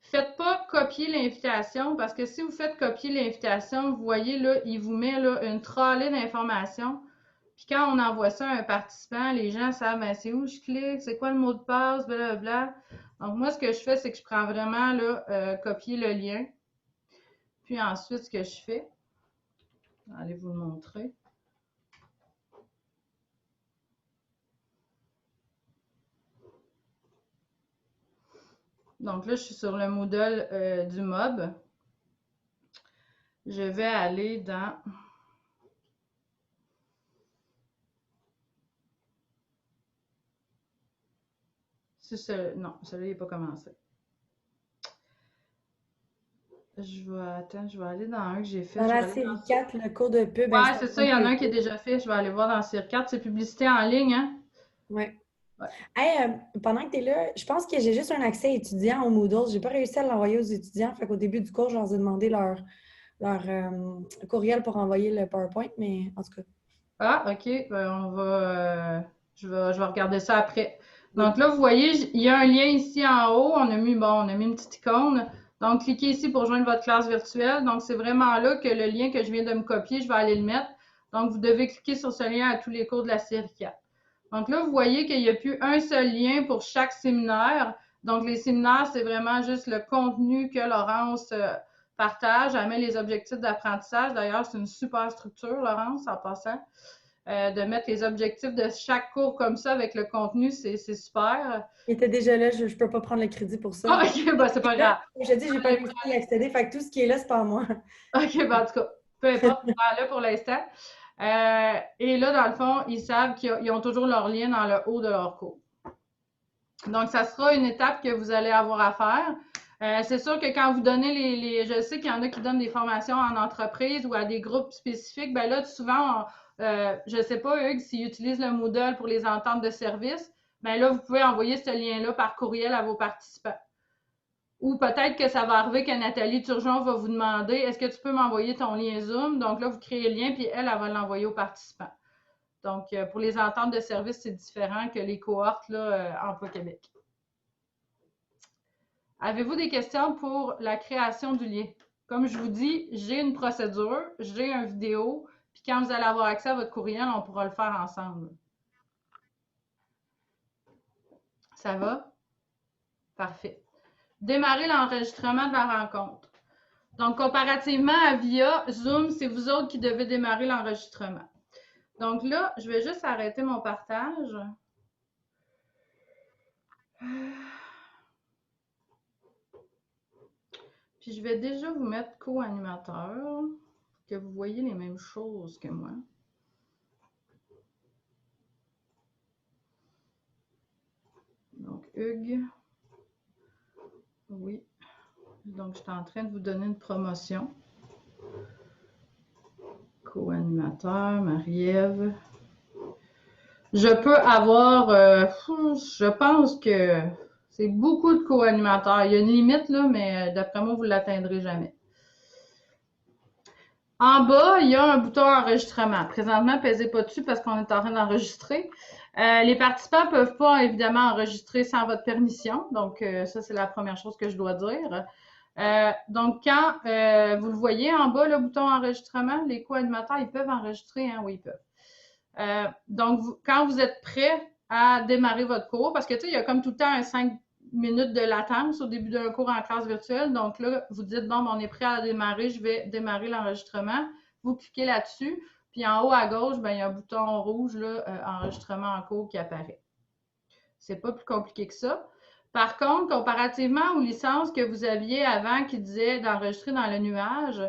Faites pas copier l'invitation, parce que si vous faites copier l'invitation, vous voyez, là, il vous met là, une trolley d'informations. Puis quand on envoie ça à un participant, les gens savent, ben, c'est où je clique, c'est quoi le mot de passe, blablabla. Donc, moi, ce que je fais, c'est que je prends vraiment, là, copier le lien. Puis ensuite, ce que je fais, allez vous le montrer. Donc là, je suis sur le Moodle du MOB. Je vais aller dans... Non, celui-là, il n'est pas commencé. Je vais aller dans un que j'ai fait. Dans la série 4, le cours de pub. Ouais, c'est ça, il y en a un qui est déjà fait. Je vais aller voir dans la série 4. C'est publicité en ligne, hein? Oui. Ouais. Hey, pendant que tu es là, je pense que j'ai juste un accès étudiant au Moodle. Je n'ai pas réussi à l'envoyer aux étudiants. Fait qu'au début du cours, je leur ai demandé leur courriel pour envoyer le PowerPoint, mais en tout cas. Ah, OK. Ben, je vais regarder ça après. Donc là, vous voyez, il y a un lien ici en haut. On a mis une petite icône. Donc, cliquez ici pour joindre votre classe virtuelle. Donc, c'est vraiment là que le lien que je viens de me copier, je vais aller le mettre. Donc, vous devez cliquer sur ce lien à tous les cours de la série 4. Donc là, vous voyez qu'il n'y a plus un seul lien pour chaque séminaire. Donc, les séminaires, c'est vraiment juste le contenu que Laurence partage. Elle met les objectifs d'apprentissage. D'ailleurs, c'est une super structure, Laurence, en passant. De mettre les objectifs de chaque cours comme ça avec le contenu, c'est super. Il était déjà là, je ne peux pas prendre le crédit pour ça. Ah, OK, ben, c'est pas grave. Je dis, j'ai pas réussi à y accéder, fait que tout ce qui est là, c'est pas moi. OK, ben, en tout cas, peu importe, c'est là pour l'instant. Et là, dans le fond, ils savent qu'ils ont toujours leur lien dans le haut de leur cours. Donc, ça sera une étape que vous allez avoir à faire. C'est sûr que quand vous donnez je sais qu'il y en a qui donnent des formations en entreprise ou à des groupes spécifiques, ben là, souvent, je ne sais pas, Hugues, s'ils utilisent le Moodle pour les ententes de service, ben là, vous pouvez envoyer ce lien-là par courriel à vos participants. Ou peut-être que ça va arriver que Nathalie Turgeon va vous demander « Est-ce que tu peux m'envoyer ton lien Zoom? » Donc là, vous créez le lien, puis elle va l'envoyer aux participants. Donc, pour les ententes de service, c'est différent que les cohortes là, Emploi Québec. Avez-vous des questions pour la création du lien? Comme je vous dis, j'ai une procédure, j'ai une vidéo, puis quand vous allez avoir accès à votre courriel, on pourra le faire ensemble. Ça va? Parfait. Démarrer l'enregistrement de la rencontre. Donc, comparativement à VIA, Zoom, c'est vous autres qui devez démarrer l'enregistrement. Donc là, je vais juste arrêter mon partage. Puis je vais déjà vous mettre co-animateur, que vous voyez les mêmes choses que moi. Donc, Hugues. Oui. Donc, je suis en train de vous donner une promotion. Co-animateur, Marie-Ève. Je peux avoir, je pense que c'est beaucoup de co-animateurs. Il y a une limite, là, mais d'après moi, vous ne l'atteindrez jamais. En bas, il y a un bouton enregistrement. Présentement, pesez pas dessus parce qu'on est en train d'enregistrer. Les participants ne peuvent pas, évidemment, enregistrer sans votre permission. Donc, ça, c'est la première chose que je dois dire. Donc, quand vous le voyez en bas, le bouton enregistrement, les co-animateurs, ils peuvent enregistrer, hein? Oui, ils peuvent. Donc, quand vous êtes prêt à démarrer votre cours, parce que, tu sais, il y a comme tout le temps un 5 minutes de latence au début d'un cours en classe virtuelle. Donc là, vous dites, bon, on est prêt à démarrer, je vais démarrer l'enregistrement. Vous cliquez là-dessus, puis en haut à gauche, bien, il y a un bouton rouge, là, enregistrement en cours qui apparaît. C'est pas plus compliqué que ça. Par contre, comparativement aux licences que vous aviez avant qui disaient d'enregistrer dans le nuage,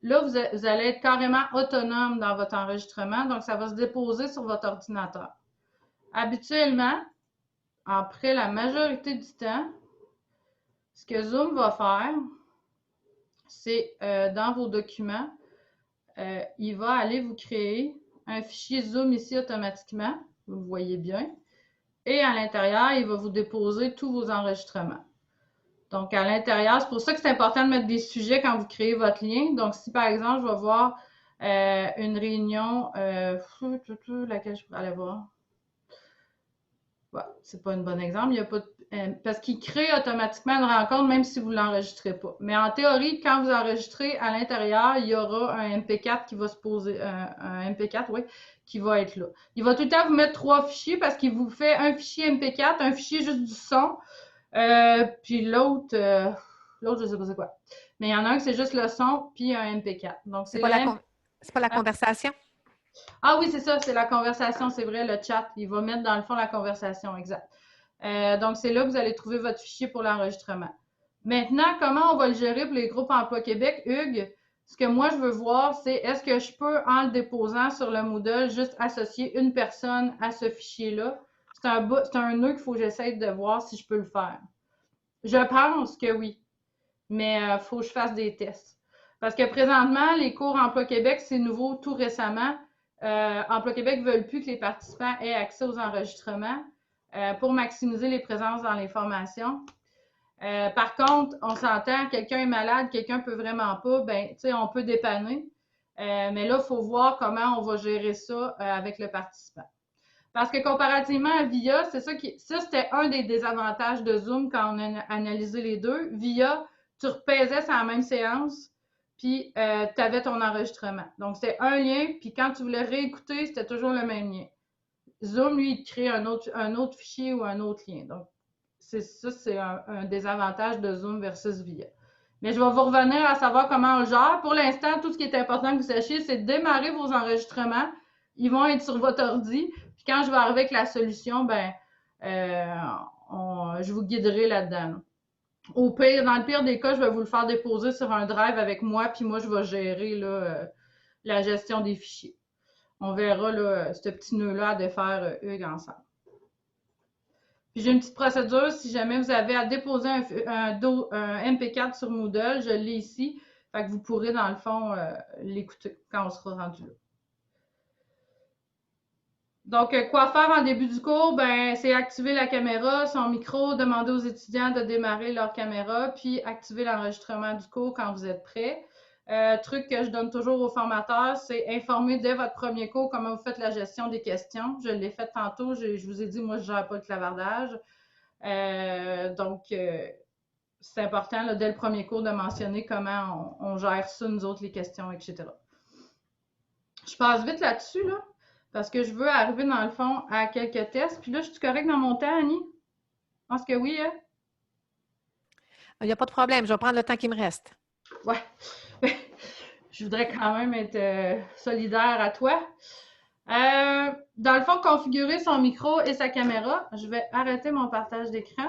là, vous allez être carrément autonome dans votre enregistrement, donc ça va se déposer sur votre ordinateur. Habituellement, après la majorité du temps, ce que Zoom va faire, c'est dans vos documents, il va aller vous créer un fichier Zoom ici automatiquement, vous le voyez bien, et à l'intérieur, il va vous déposer tous vos enregistrements. Donc, à l'intérieur, c'est pour ça que c'est important de mettre des sujets quand vous créez votre lien. Donc, si par exemple, je vais voir une réunion, laquelle je pourrais aller voir? Ouais, c'est pas un bon exemple. Il y a pas parce qu'il crée automatiquement une rencontre même si vous ne l'enregistrez pas. Mais en théorie, quand vous enregistrez à l'intérieur, il y aura un MP4 qui va se poser, un MP4, oui, qui va être là. Il va tout le temps vous mettre 3 fichiers parce qu'il vous fait un fichier MP4, un fichier juste du son, puis l'autre, je ne sais pas c'est quoi. Mais il y en a un qui c'est juste le son, puis un MP4. Donc, c'est pas la conversation? Ah oui, c'est ça, c'est la conversation, c'est vrai, le chat. Il va mettre dans le fond la conversation, exact. Donc, c'est là que vous allez trouver votre fichier pour l'enregistrement. Maintenant, comment on va le gérer pour les groupes Emploi Québec? Hugues, ce que moi, je veux voir, c'est est-ce que je peux, en le déposant sur le Moodle, juste associer une personne à ce fichier-là? C'est un nœud qu'il faut que j'essaye de voir si je peux le faire. Je pense que oui, mais il faut que je fasse des tests. Parce que présentement, les cours Emploi Québec, c'est nouveau tout récemment. Emploi Québec ne veulent plus que les participants aient accès aux enregistrements pour maximiser les présences dans les formations. Par contre, on s'entend, quelqu'un est malade, quelqu'un ne peut vraiment pas, ben, tu sais, on peut dépanner. Mais là, il faut voir comment on va gérer ça avec le participant. Parce que comparativement à VIA, ça, c'était un des désavantages de Zoom quand on a analysé les deux. VIA, tu repaisais sur la même séance, puis tu avais ton enregistrement. Donc, c'est un lien, puis quand tu voulais réécouter, c'était toujours le même lien. Zoom, lui, il te crée un autre fichier ou un autre lien. Donc, c'est un désavantage de Zoom versus VIA. Mais je vais vous revenir à savoir comment on le gère. Pour l'instant, tout ce qui est important que vous sachiez, c'est de démarrer vos enregistrements. Ils vont être sur votre ordi. Puis quand je vais arriver avec la solution, ben, je vous guiderai là-dedans. Au pire, dans le pire des cas, je vais vous le faire déposer sur un drive avec moi, puis moi, je vais gérer là, la gestion des fichiers. On verra là, ce petit nœud-là à défaire Hugues ensemble. Puis j'ai une petite procédure, si jamais vous avez à déposer un MP4 sur Moodle, je l'ai ici, fait que vous pourrez dans le fond l'écouter quand on sera rendu là. Donc, quoi faire en début du cours? Ben, c'est activer la caméra, son micro, demander aux étudiants de démarrer leur caméra, puis activer l'enregistrement du cours quand vous êtes prêts. Truc que je donne toujours aux formateurs, c'est informer dès votre premier cours comment vous faites la gestion des questions. Je l'ai fait tantôt, je vous ai dit, moi, je ne gère pas le clavardage. Donc, c'est important là, dès le premier cours de mentionner comment on gère ça, nous autres, les questions, etc. Je passe vite là-dessus, là, parce que je veux arriver, dans le fond, à quelques tests. Puis là, je suis correcte dans mon temps, Annie? Je pense que oui, hein? Il n'y a pas de problème. Je vais prendre le temps qui me reste. Ouais. Je voudrais quand même être solidaire à toi. Dans le fond, configurer son micro et sa caméra. Je vais arrêter mon partage d'écran.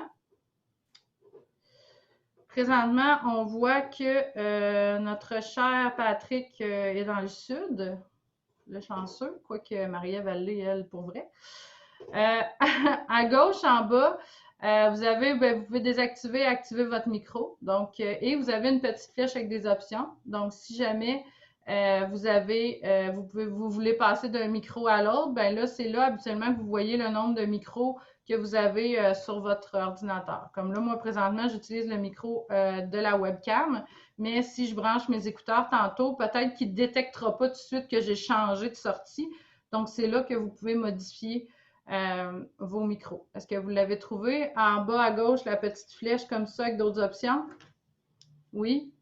Présentement, on voit que notre cher Patrick est dans le sud. Le chanceux, quoique Marie-Ève, elle, pour vrai. À gauche, en bas, Vous pouvez désactiver et activer votre micro. Donc, et vous avez une petite flèche avec des options. Donc, si jamais vous voulez passer d'un micro à l'autre, ben là, c'est là habituellement que vous voyez le nombre de micros que vous avez sur votre ordinateur. Comme là, moi, présentement, j'utilise le micro de la webcam, mais si je branche mes écouteurs tantôt, peut-être qu'il ne détectera pas tout de suite que j'ai changé de sortie. Donc, c'est là que vous pouvez modifier vos micros. Est-ce que vous l'avez trouvé? En bas à gauche, la petite flèche comme ça avec d'autres options? Oui?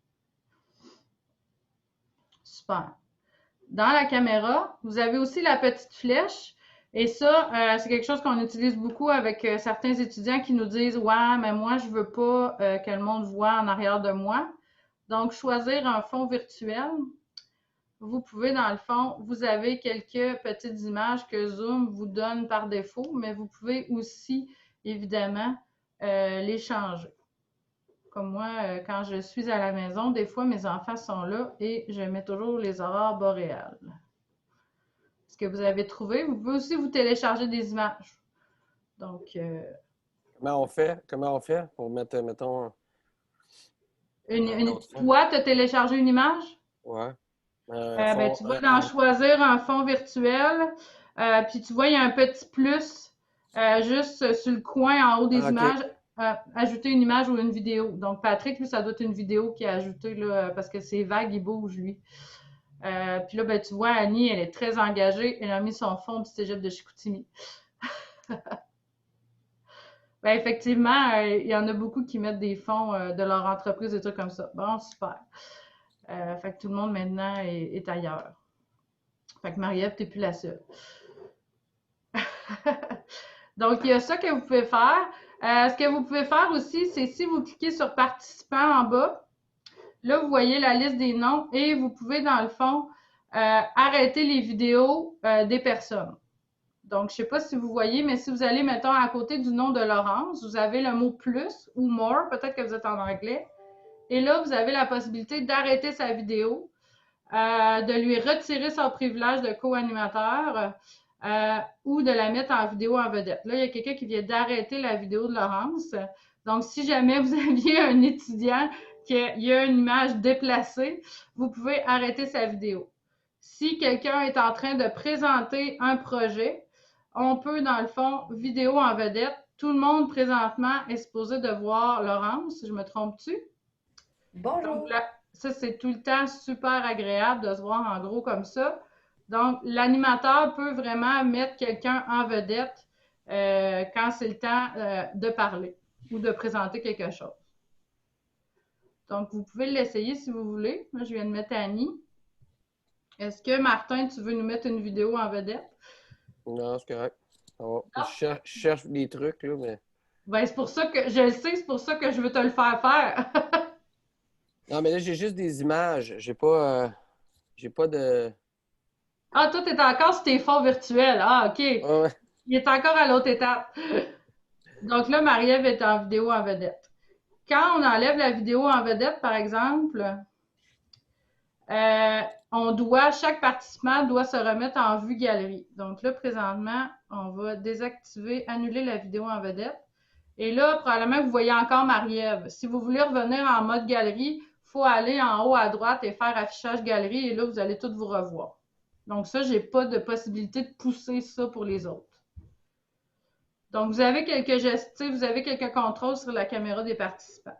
Super. Dans la caméra, vous avez aussi la petite flèche. Et ça, c'est quelque chose qu'on utilise beaucoup avec certains étudiants qui nous disent « Ouais, mais moi, je ne veux pas que le monde voit en arrière de moi. » Donc, choisir un fond virtuel. Vous pouvez, dans le fond, vous avez quelques petites images que Zoom vous donne par défaut, mais vous pouvez aussi, évidemment, les changer. Comme moi, quand je suis à la maison, des fois, mes enfants sont là et je mets toujours les aurores boréales. Ce que vous avez trouvé, vous pouvez aussi vous télécharger des images. Donc, Comment on fait pour mettre, mettons... toi, tu as téléchargé une image? Ouais. Tu vas dans choisir un fond virtuel, puis tu vois, il y a un petit plus juste sur le coin en haut des images, ajouter une image ou une vidéo. Donc, Patrick, lui, ça doit être une vidéo qui est ajoutée là, parce que c'est vague, il bouge, lui. Puis là, tu vois, Annie, elle est très engagée. Elle a mis son fond du cégep de Chicoutimi. Effectivement, il y en a beaucoup qui mettent des fonds de leur entreprise, des trucs comme ça. Bon, super. Fait que tout le monde maintenant est ailleurs. Fait que Marie-Ève, t'es plus la seule. Donc, il y a ça que vous pouvez faire. Ce que vous pouvez faire aussi, c'est si vous cliquez sur participants en bas, là, vous voyez la liste des noms et vous pouvez, dans le fond, arrêter les vidéos des personnes. Donc, je ne sais pas si vous voyez, mais si vous allez, mettons, à côté du nom de Laurence, vous avez le mot plus ou more, peut-être que vous êtes en anglais. Et là, vous avez la possibilité d'arrêter sa vidéo, de lui retirer son privilège de co-animateur ou de la mettre en vidéo en vedette. Là, il y a quelqu'un qui vient d'arrêter la vidéo de Laurence. Donc, si jamais vous aviez un étudiant qui a une image déplacée, vous pouvez arrêter sa vidéo. Si quelqu'un est en train de présenter un projet, on peut, dans le fond, vidéo en vedette. Tout le monde, présentement, est supposé de voir Laurence. Je me trompe-tu? Bonjour! Donc, là, ça, c'est tout le temps super agréable de se voir en gros comme ça. Donc, l'animateur peut vraiment mettre quelqu'un en vedette quand c'est le temps de parler ou de présenter quelque chose. Donc, vous pouvez l'essayer si vous voulez. Moi, je viens de mettre Annie. Est-ce que, Martin, tu veux nous mettre une vidéo en vedette? Non, c'est correct. Je cherche des trucs, là, mais... C'est pour ça que, je le sais, c'est pour ça que je veux te le faire faire. Non, mais là, j'ai juste des images. J'ai pas de... Ah, toi, t'es encore sur tes fonds virtuels. Ah, OK. Ouais. Il est encore à l'autre étape. Donc là, Marie-Ève est en vidéo en vedette. Quand on enlève la vidéo en vedette, par exemple, chaque participant doit se remettre en vue galerie. Donc là, présentement, on va désactiver, annuler la vidéo en vedette. Et là, probablement, vous voyez encore Marie-Ève. Si vous voulez revenir en mode galerie, il faut aller en haut à droite et faire affichage galerie. Et là, vous allez tous vous revoir. Donc ça, je n'ai pas de possibilité de pousser ça pour les autres. Donc, vous avez quelques gestes, vous avez quelques contrôles sur la caméra des participants.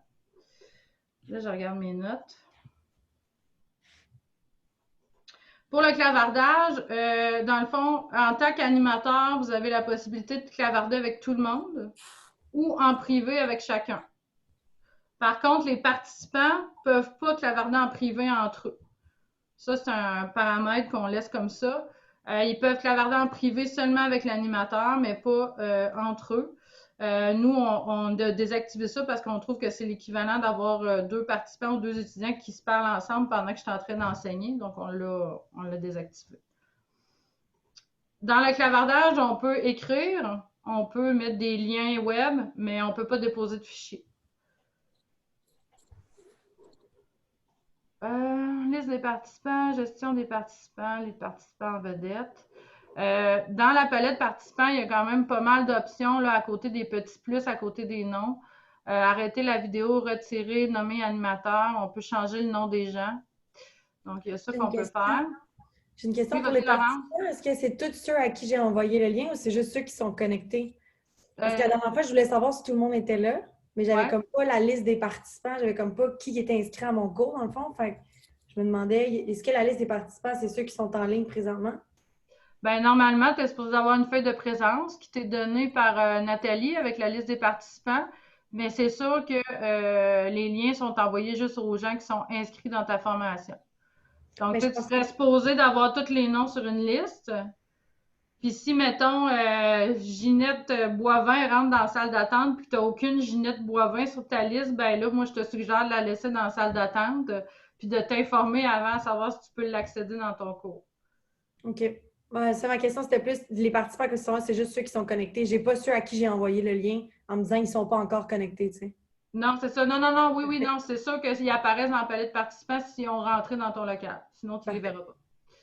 Là, je regarde mes notes. Pour le clavardage, dans le fond, en tant qu'animateur, vous avez la possibilité de clavarder avec tout le monde ou en privé avec chacun. Par contre, les participants ne peuvent pas clavarder en privé entre eux. Ça, c'est un paramètre qu'on laisse comme ça. Ils peuvent clavarder en privé seulement avec l'animateur, mais pas entre eux. Nous, on a désactivé ça parce qu'on trouve que c'est l'équivalent d'avoir deux participants ou deux étudiants qui se parlent ensemble pendant que je suis en train d'enseigner. Donc, on l'a désactivé. Dans le clavardage, on peut écrire, on peut mettre des liens web, mais on ne peut pas déposer de fichiers. Liste des participants, gestion des participants, les participants en vedette. Dans la palette participants, il y a quand même pas mal d'options là, à côté des petits plus, à côté des noms. Arrêter la vidéo, retirer, nommer animateur. On peut changer le nom des gens. Donc, il y a ça qu'on peut faire. J'ai une question Oui, pour vas-y, les Laurence. participants. Est-ce que c'est tous ceux à qui j'ai envoyé le lien ou c'est juste ceux qui sont connectés? Parce que la Euh, dernière fois, je voulais savoir si tout le monde était là, mais j'avais Ouais. comme pas la liste des participants. J'avais comme pas qui était inscrit à mon cours, dans le fond. Fait que je me demandais, est-ce que la liste des participants, c'est ceux qui sont en ligne présentement? Ben, normalement, tu es supposé avoir une feuille de présence qui t'est donnée par Nathalie avec la liste des participants. Mais c'est sûr que les liens sont envoyés juste aux gens qui sont inscrits dans ta formation. Donc, Mais tu je sais, tu pense serais supposé d'avoir tous les noms sur une liste. Puis si, mettons, Ginette Boivin rentre dans la salle d'attente puis que tu n'as aucune Ginette Boivin sur ta liste, ben là, moi, je te suggère de la laisser dans la salle d'attente puis de t'informer avant à savoir si tu peux l'accéder dans ton cours. OK. Ouais, ça, ma question, c'était plus les participants que c'est juste ceux qui sont connectés. J'ai pas ceux à qui j'ai envoyé le lien en me disant qu'ils sont pas encore connectés, tu sais. Non, c'est ça. Non, non, non, oui, oui, non. C'est sûr qu'ils apparaissent dans la palette de participants si on rentrait dans ton local. Sinon, tu ne les Parfait. verras pas.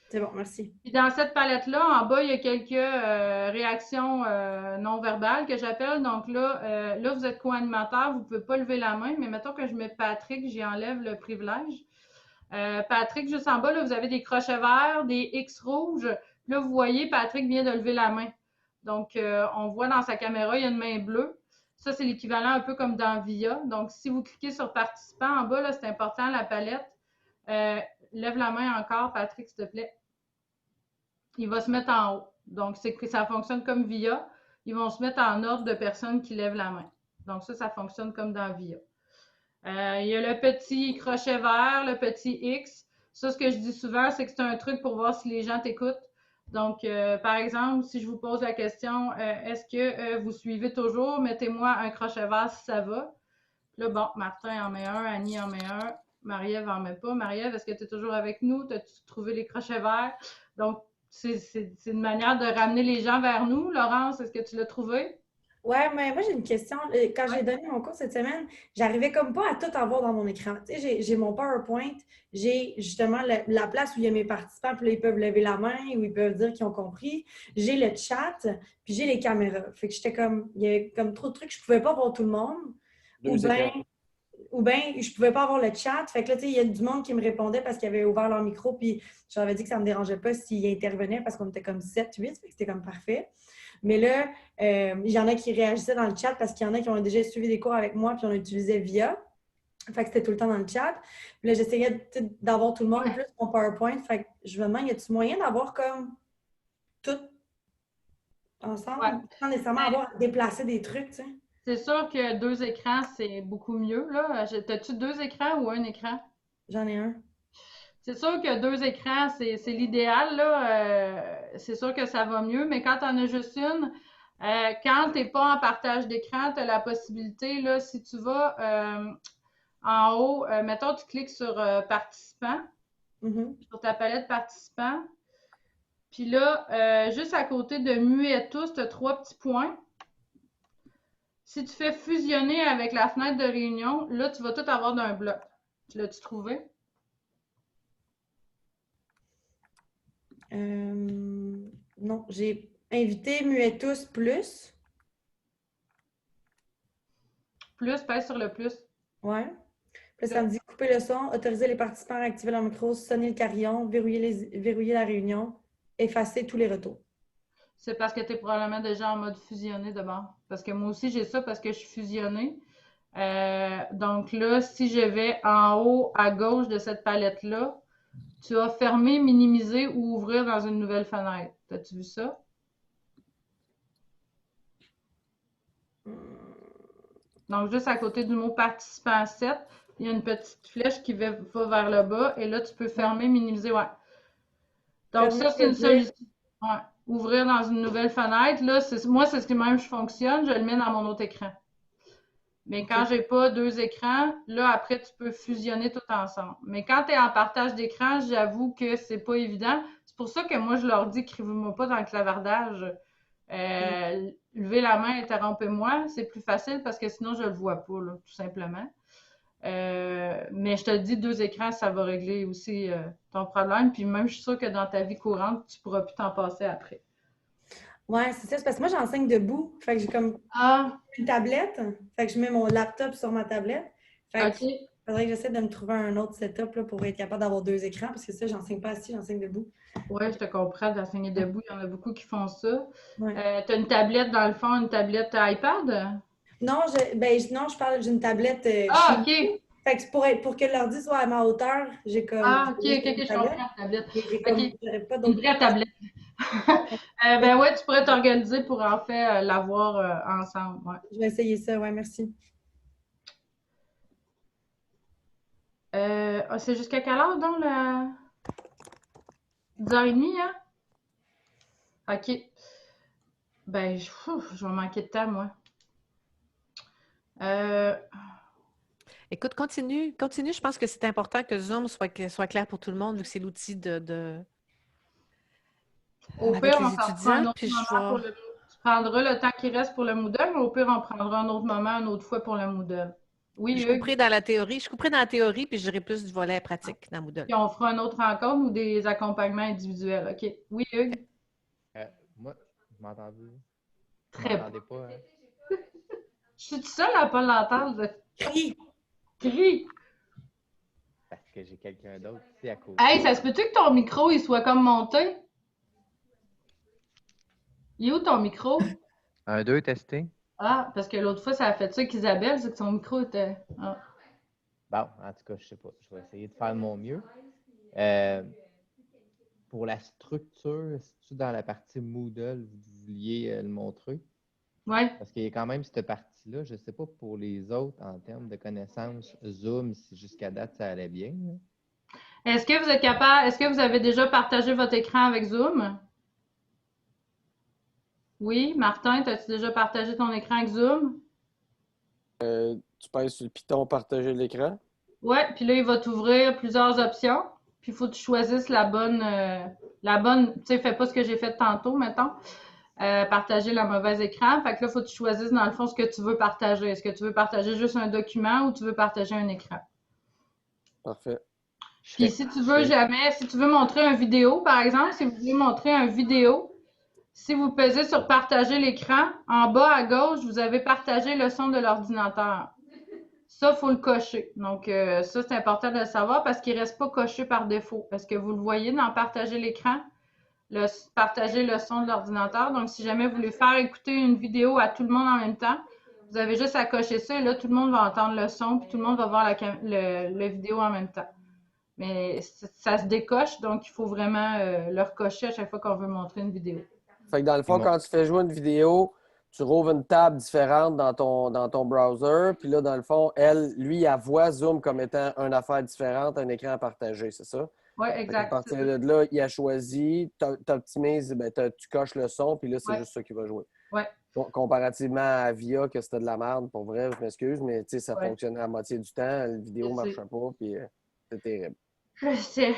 C'est bon, merci. Puis dans cette palette-là, en bas, il y a quelques réactions non verbales que j'appelle. Donc là, vous êtes co-animateur, vous ne pouvez pas lever la main, mais mettons que je mets Patrick, j'y enlève le privilège. Patrick, juste en bas, là, vous avez des crochets verts, des X rouges. Là, vous voyez, Patrick vient de lever la main. Donc, on voit dans sa caméra, il y a une main bleue. Ça, c'est l'équivalent un peu comme dans VIA. Donc, si vous cliquez sur participant en bas, là, c'est important, la palette. Lève la main encore, Patrick, s'il te plaît. Il va se mettre en haut. Donc, ça fonctionne comme VIA. Ils vont se mettre en ordre de personnes qui lèvent la main. Donc, ça fonctionne comme dans VIA. Il y a le petit crochet vert, le petit X. Ça, ce que je dis souvent, c'est que c'est un truc pour voir si les gens t'écoutent. Donc, par exemple, si je vous pose la question, est-ce que vous suivez toujours? Mettez-moi un crochet vert si ça va. Là, bon, Martin en met un, Annie en met un, Marie-Ève en met pas. Marie-Ève, est-ce que tu es toujours avec nous? As-tu trouvé les crochets verts? Donc, c'est une manière de ramener les gens vers nous. Laurence, est-ce que tu l'as trouvé? Ouais, mais moi, j'ai une question. Quand j'ai donné mon cours cette semaine, j'arrivais comme pas à tout avoir dans mon écran. Tu sais, j'ai mon PowerPoint, j'ai justement la place où il y a mes participants, puis là, ils peuvent lever la main ou ils peuvent dire qu'ils ont compris. J'ai le chat, puis j'ai les caméras. Fait que j'étais comme, il y avait comme trop de trucs, je pouvais pas voir tout le monde. Ou bien, je pouvais pas avoir le chat. Fait que là, tu sais, il y a du monde qui me répondait parce qu'ils avaient ouvert leur micro, puis j'avais dit que ça me dérangeait pas s'ils intervenaient parce qu'on était comme 7, 8, fait que c'était comme parfait. Mais là, il y en a qui réagissaient dans le chat parce qu'il y en a qui ont déjà suivi des cours avec moi, puis on utilisait VIA. Fait que c'était tout le temps dans le chat. Puis là, j'essayais d'avoir tout le monde, plus mon PowerPoint. Fait que je me demande, y a-t-il moyen d'avoir comme tout ensemble, sans nécessairement avoir à déplacer des trucs, tu sais? C'est sûr que 2 écrans, c'est beaucoup mieux, là. T'as-tu 2 écrans ou un écran? J'en ai un. C'est sûr que 2 écrans, c'est l'idéal, là. C'est sûr que ça va mieux, mais quand tu en as juste une, quand tu n'es pas en partage d'écran, tu as la possibilité, là, si tu vas en haut, mettons, tu cliques sur participants, sur ta palette participants. Puis là, juste à côté de muet tous, tu as 3 petits points. Si tu fais fusionner avec la fenêtre de réunion, là, tu vas tout avoir d'un bloc. L'as-tu trouvé? Non, j'ai invité muet tous plus. Plus, pèse sur le plus. Ouais. Puis là, ça me dit couper le son, autoriser les participants à activer leur micro, sonner le carillon, verrouiller la réunion, effacer tous les retours. C'est parce que tu es probablement déjà en mode fusionné d'abord. Parce que moi aussi, j'ai ça parce que je suis fusionnée. Donc là, si je vais en haut à gauche de cette palette-là, tu as fermer, minimiser ou ouvrir dans une nouvelle fenêtre. As-tu vu ça? Donc, juste à côté du mot participant 7, il y a une petite flèche qui va vers le bas et là, tu peux fermer, minimiser. Ouais. Donc, ça, c'est une solution. Ouais. Ouvrir dans une nouvelle fenêtre. Là, moi, c'est ce qui même je fonctionne. Je le mets dans mon autre écran. Mais quand j'ai pas 2 écrans, là, après, tu peux fusionner tout ensemble. Mais quand tu es en partage d'écran, j'avoue que c'est pas évident. C'est pour ça que moi, je leur dis, écrivez-moi pas dans le clavardage. Levez la main, interrompez-moi. C'est plus facile parce que sinon, je le vois pas, là, tout simplement. Mais je te dis, 2 écrans, ça va régler aussi ton problème. Puis même, je suis sûre que dans ta vie courante, tu pourras plus t'en passer après. Ouais, c'est ça. C'est parce que moi, j'enseigne debout. Fait que j'ai comme Ah, une tablette. Fait que je mets mon laptop sur ma tablette. Fait que OK. faudrait que j'essaie de me trouver un autre setup là, pour être capable d'avoir 2 écrans parce que ça, j'enseigne pas assis, j'enseigne debout. Ouais, je te comprends d'enseigner debout. Il y en a beaucoup qui font ça. Ouais. Tu as une tablette, dans le fond, une tablette iPad? Non, non, je parle d'une tablette chez Ah, nous. OK. Fait que pour que l'ordi soit à ma hauteur, j'ai comme Ah, OK, juste OK, OK, une je tablette. comprends, tablette. Et j'ai OK, comme j'aurais pas une d'autre. vraie tablette. Ben ouais, tu pourrais t'organiser pour en fait l'avoir ensemble. Ouais. Je vais essayer ça, ouais, merci. C'est jusqu'à quelle heure donc la 10h30, hein? OK. Ben, je vais manquer de temps, moi. Euh, Écoute, continue. Je pense que c'est important que Zoom soit clair pour tout le monde, vu que c'est l'outil Au avec pire, on les s'en prend un étudiants. autre Puis je moment pour vais. Tu prendras le temps qui reste pour le Moodle, mais au pire, on prendra un autre moment, une autre fois pour le Moodle. Oui, Je Hugues. couperai dans la théorie. Je couperai dans la théorie, puis je dirai plus du volet pratique dans Moodle. Puis on fera une autre rencontre ou des accompagnements individuels. OK. Oui, Hugues. Moi, vous m'entendez? Vous Très bien. m'entendez pas, hein? Je suis toute seule à pas l'entendre. Crie! Crie! Parce que j'ai quelqu'un d'autre ici à côté. Hey, ça se peut-tu que ton micro, il soit comme monté? Il est où ton micro? 1, 2, testé. Ah, parce que l'autre fois, ça a fait ça qu'Isabelle, c'est que son micro était... Ah. Bon, en tout cas, je sais pas. Je vais essayer de faire de mon mieux. Pour la structure, si tu dans la partie Moodle, vous vouliez le montrer? Ouais. Parce qu'il y a quand même cette partie-là. Je ne sais pas pour les autres en termes de connaissances Zoom, si jusqu'à date ça allait bien. Là. Est-ce que vous êtes capable... Est-ce que vous avez déjà partagé votre écran avec Zoom? Oui. Martin, as-tu déjà partagé ton écran avec Zoom? Tu pèses sur le piton partager l'écran. Ouais, puis là, il va t'ouvrir plusieurs options. Puis il faut que tu choisisses la bonne, tu sais, fais pas ce que j'ai fait tantôt, mettons. Partager le mauvais écran. Fait que là, il faut que tu choisisses, dans le fond, ce que tu veux partager. Est-ce que tu veux partager juste un document ou tu veux partager un écran? Parfait. Puis si tu veux montrer une vidéo, par exemple, si vous voulez montrer une vidéo, si vous pesez sur partager l'écran, en bas à gauche, vous avez partagé le son de l'ordinateur. Ça, il faut le cocher. Donc, ça, c'est important de le savoir parce qu'il ne reste pas coché par défaut. Est-ce que vous le voyez dans partager l'écran? Partager le son de l'ordinateur. Donc, si jamais vous voulez faire écouter une vidéo à tout le monde en même temps, vous avez juste à cocher ça et là, tout le monde va entendre le son puis tout le monde va voir la vidéo en même temps. Mais ça se décoche, donc il faut vraiment le recocher à chaque fois qu'on veut montrer une vidéo. Fait que dans le fond, quand tu fais jouer une vidéo, tu rouvres une table différente dans ton browser, puis là, dans le fond, lui, elle voit Zoom comme étant une affaire différente, un écran à partager, c'est ça? Oui, À exact. partir de là, il a choisi, tu optimises, tu coches le son, puis là, c'est juste ça qui va jouer. Ouais. Comparativement à VIA, que c'était de la merde, pour vrai, je m'excuse, mais ça fonctionnait à moitié du temps, la vidéo ne marchait pas, puis c'est terrible. Je sais.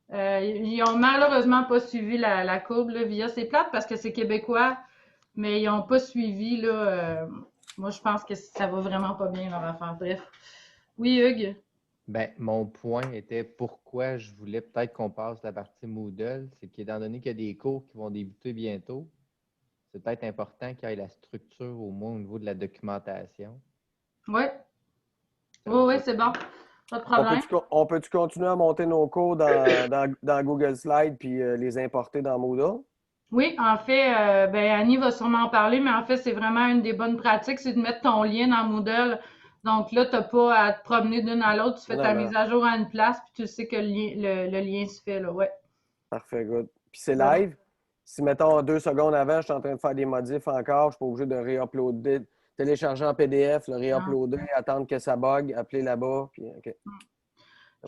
Ils n'ont malheureusement pas suivi la courbe, là, VIA. C'est plate parce que c'est québécois, mais ils n'ont pas suivi, là. Moi, je pense que ça va vraiment pas bien, leur affaire. Bref. Oui, Hugues? Ben, mon point était pourquoi je voulais peut-être qu'on passe la partie Moodle, c'est qu'étant donné qu'il y a des cours qui vont débuter bientôt, c'est peut-être important qu'il y ait la structure au moins au niveau de la documentation. Oui. Oui, c'est bon. Pas de problème. On peut-tu continuer à monter nos cours dans Google Slides puis les importer dans Moodle? Oui, en fait, ben Annie va sûrement en parler, mais en fait, c'est vraiment une des bonnes pratiques, c'est de mettre ton lien dans Moodle. Donc là, tu n'as pas à te promener d'une à l'autre, tu fais ta mise à jour à une place, puis tu sais que le lien se fait, là, ouais. Parfait, good. Puis c'est live. Si, mettons, 2 secondes avant, je suis en train de faire des modifs encore, je suis pas obligé de réuploader, télécharger en PDF, le réuploader, attendre que ça bug, appeler là-bas, puis OK.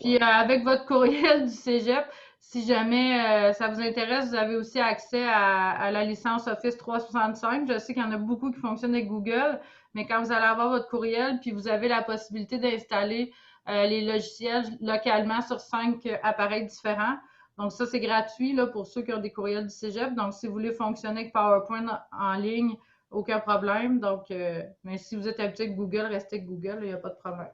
Puis avec votre courriel du Cégep, si jamais ça vous intéresse, vous avez aussi accès à la licence Office 365. Je sais qu'il y en a beaucoup qui fonctionnent avec Google, mais quand vous allez avoir votre courriel, puis vous avez la possibilité d'installer les logiciels localement sur 5 appareils différents. Donc ça, c'est gratuit là, pour ceux qui ont des courriels du Cégep. Donc si vous voulez fonctionner avec PowerPoint en ligne, aucun problème. Donc, mais si vous êtes habitué avec Google, restez avec Google, il n'y a pas de problème.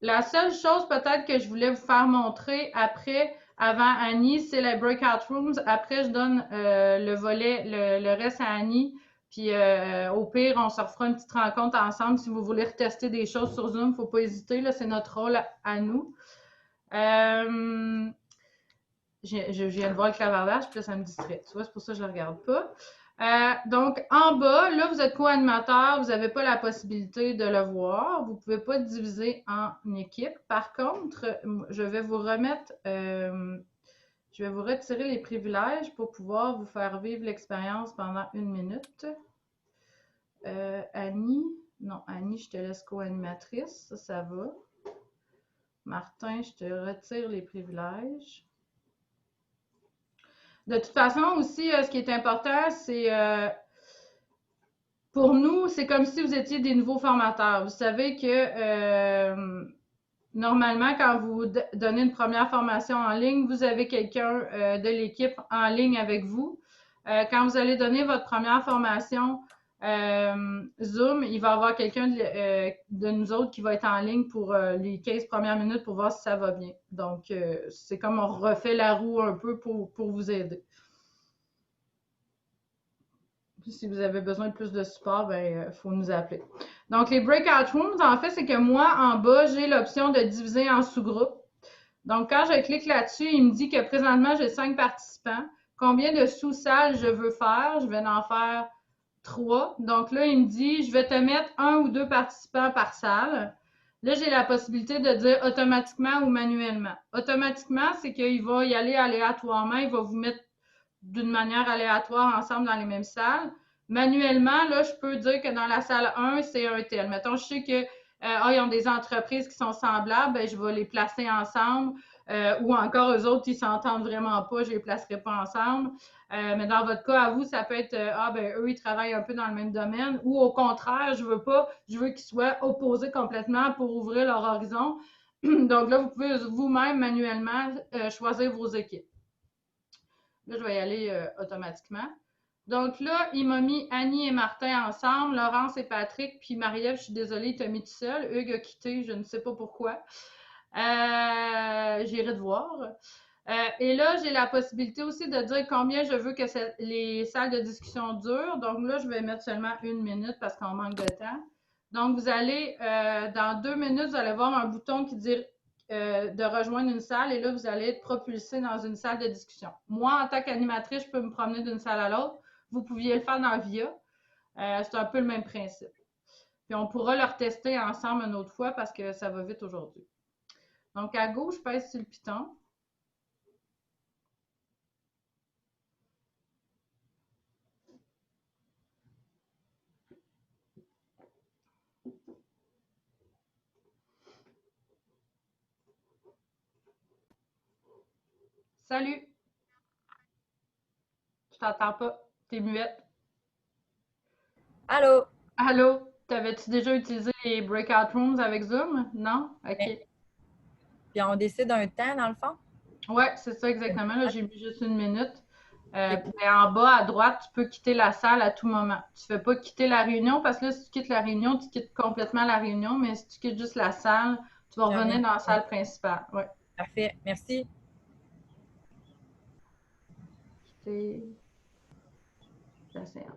La seule chose peut-être que je voulais vous faire montrer après, avant Annie, c'est les breakout rooms. Après, je donne le volet, le reste à Annie. Puis au pire, on se refera une petite rencontre ensemble si vous voulez retester des choses sur Zoom. Il ne faut pas hésiter, là, c'est notre rôle à nous. Je viens de voir le clavardage, puis là, ça me distrait. Tu vois, c'est pour ça que je ne le regarde pas. Donc, en bas, là, vous êtes co-animateur, vous n'avez pas la possibilité de le voir. Vous ne pouvez pas diviser en équipes. Par contre, je vais vous remettre, je vais vous retirer les privilèges pour pouvoir vous faire vivre l'expérience pendant 1 minute. Annie, non, Annie, je te laisse co-animatrice, ça va. Martin, je te retire les privilèges. De toute façon, aussi, ce qui est important, c'est pour nous, c'est comme si vous étiez des nouveaux formateurs. Vous savez que normalement, quand vous donnez une première formation en ligne, vous avez quelqu'un de l'équipe en ligne avec vous. Quand vous allez donner votre première formation Zoom, il va y avoir quelqu'un de nous autres qui va être en ligne pour les 15 premières minutes pour voir si ça va bien. Donc, c'est comme on refait la roue un peu pour vous aider. Puis, si vous avez besoin de plus de support, il faut nous appeler. Donc, les breakout rooms, en fait, c'est que moi, en bas, j'ai l'option de diviser en sous-groupes. Donc, quand je clique là-dessus, il me dit que présentement, j'ai 5 participants. Combien de sous-salles je veux faire? Je vais en faire 3. Donc là, il me dit, je vais te mettre 1 ou 2 participants par salle. Là, j'ai la possibilité de dire automatiquement ou manuellement. Automatiquement, c'est qu'il va y aller aléatoirement. Il va vous mettre d'une manière aléatoire ensemble dans les mêmes salles. Manuellement, là, je peux dire que dans la salle 1, c'est un tel. Mettons, je sais que ils ont des entreprises qui sont semblables, ben, je vais les placer ensemble. Ou encore, eux autres, ils ne s'entendent vraiment pas, je ne les placerai pas ensemble. Mais dans votre cas, à vous, ça peut être eux, ils travaillent un peu dans le même domaine. Ou au contraire, je veux qu'ils soient opposés complètement pour ouvrir leur horizon. Donc là, vous pouvez vous-même manuellement choisir vos équipes. Là, je vais y aller automatiquement. Donc là, il m'a mis Annie et Martin ensemble, Laurence et Patrick, puis Marie-Ève, je suis désolée, il t'a mis tout seul. Hugues a quitté, je ne sais pas pourquoi. J'irai te voir. Et là, j'ai la possibilité aussi de dire combien je veux que les salles de discussion durent. Donc là, je vais mettre seulement 1 minute parce qu'on manque de temps. Donc, vous allez, dans 2 minutes, vous allez voir un bouton qui dit de rejoindre une salle et là, vous allez être propulsé dans une salle de discussion. Moi, en tant qu'animatrice, je peux me promener d'une salle à l'autre. Vous pouviez le faire dans VIA. C'est un peu le même principe. Puis, on pourra le retester ensemble une autre fois parce que ça va vite aujourd'hui. Donc, à gauche, je pèse sur le piton. Salut! Je t'entends pas. T'es muette. Allô? Allô? T'avais-tu déjà utilisé les breakout rooms avec Zoom? Non? OK. Puis on décide un temps, dans le fond? Oui, c'est ça exactement. Là, j'ai mis juste 1 minute. Mais en bas à droite, tu peux quitter la salle à tout moment. Tu ne fais pas quitter la réunion parce que là, si tu quittes la réunion, tu quittes complètement la réunion. Mais si tu quittes juste la salle, tu vas revenir dans la salle principale. Ouais. Parfait. Merci. Quitter la séance.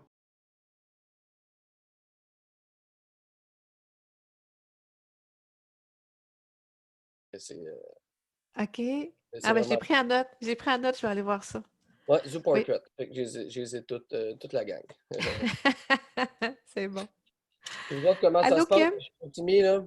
OK. Ah ben j'ai pris en note. J'ai pris en note, je vais aller voir ça. Oui, ZooPortrait. Je les ai toute la gang. C'est bon. Vous autres, comment ça se passe? Optimie, là?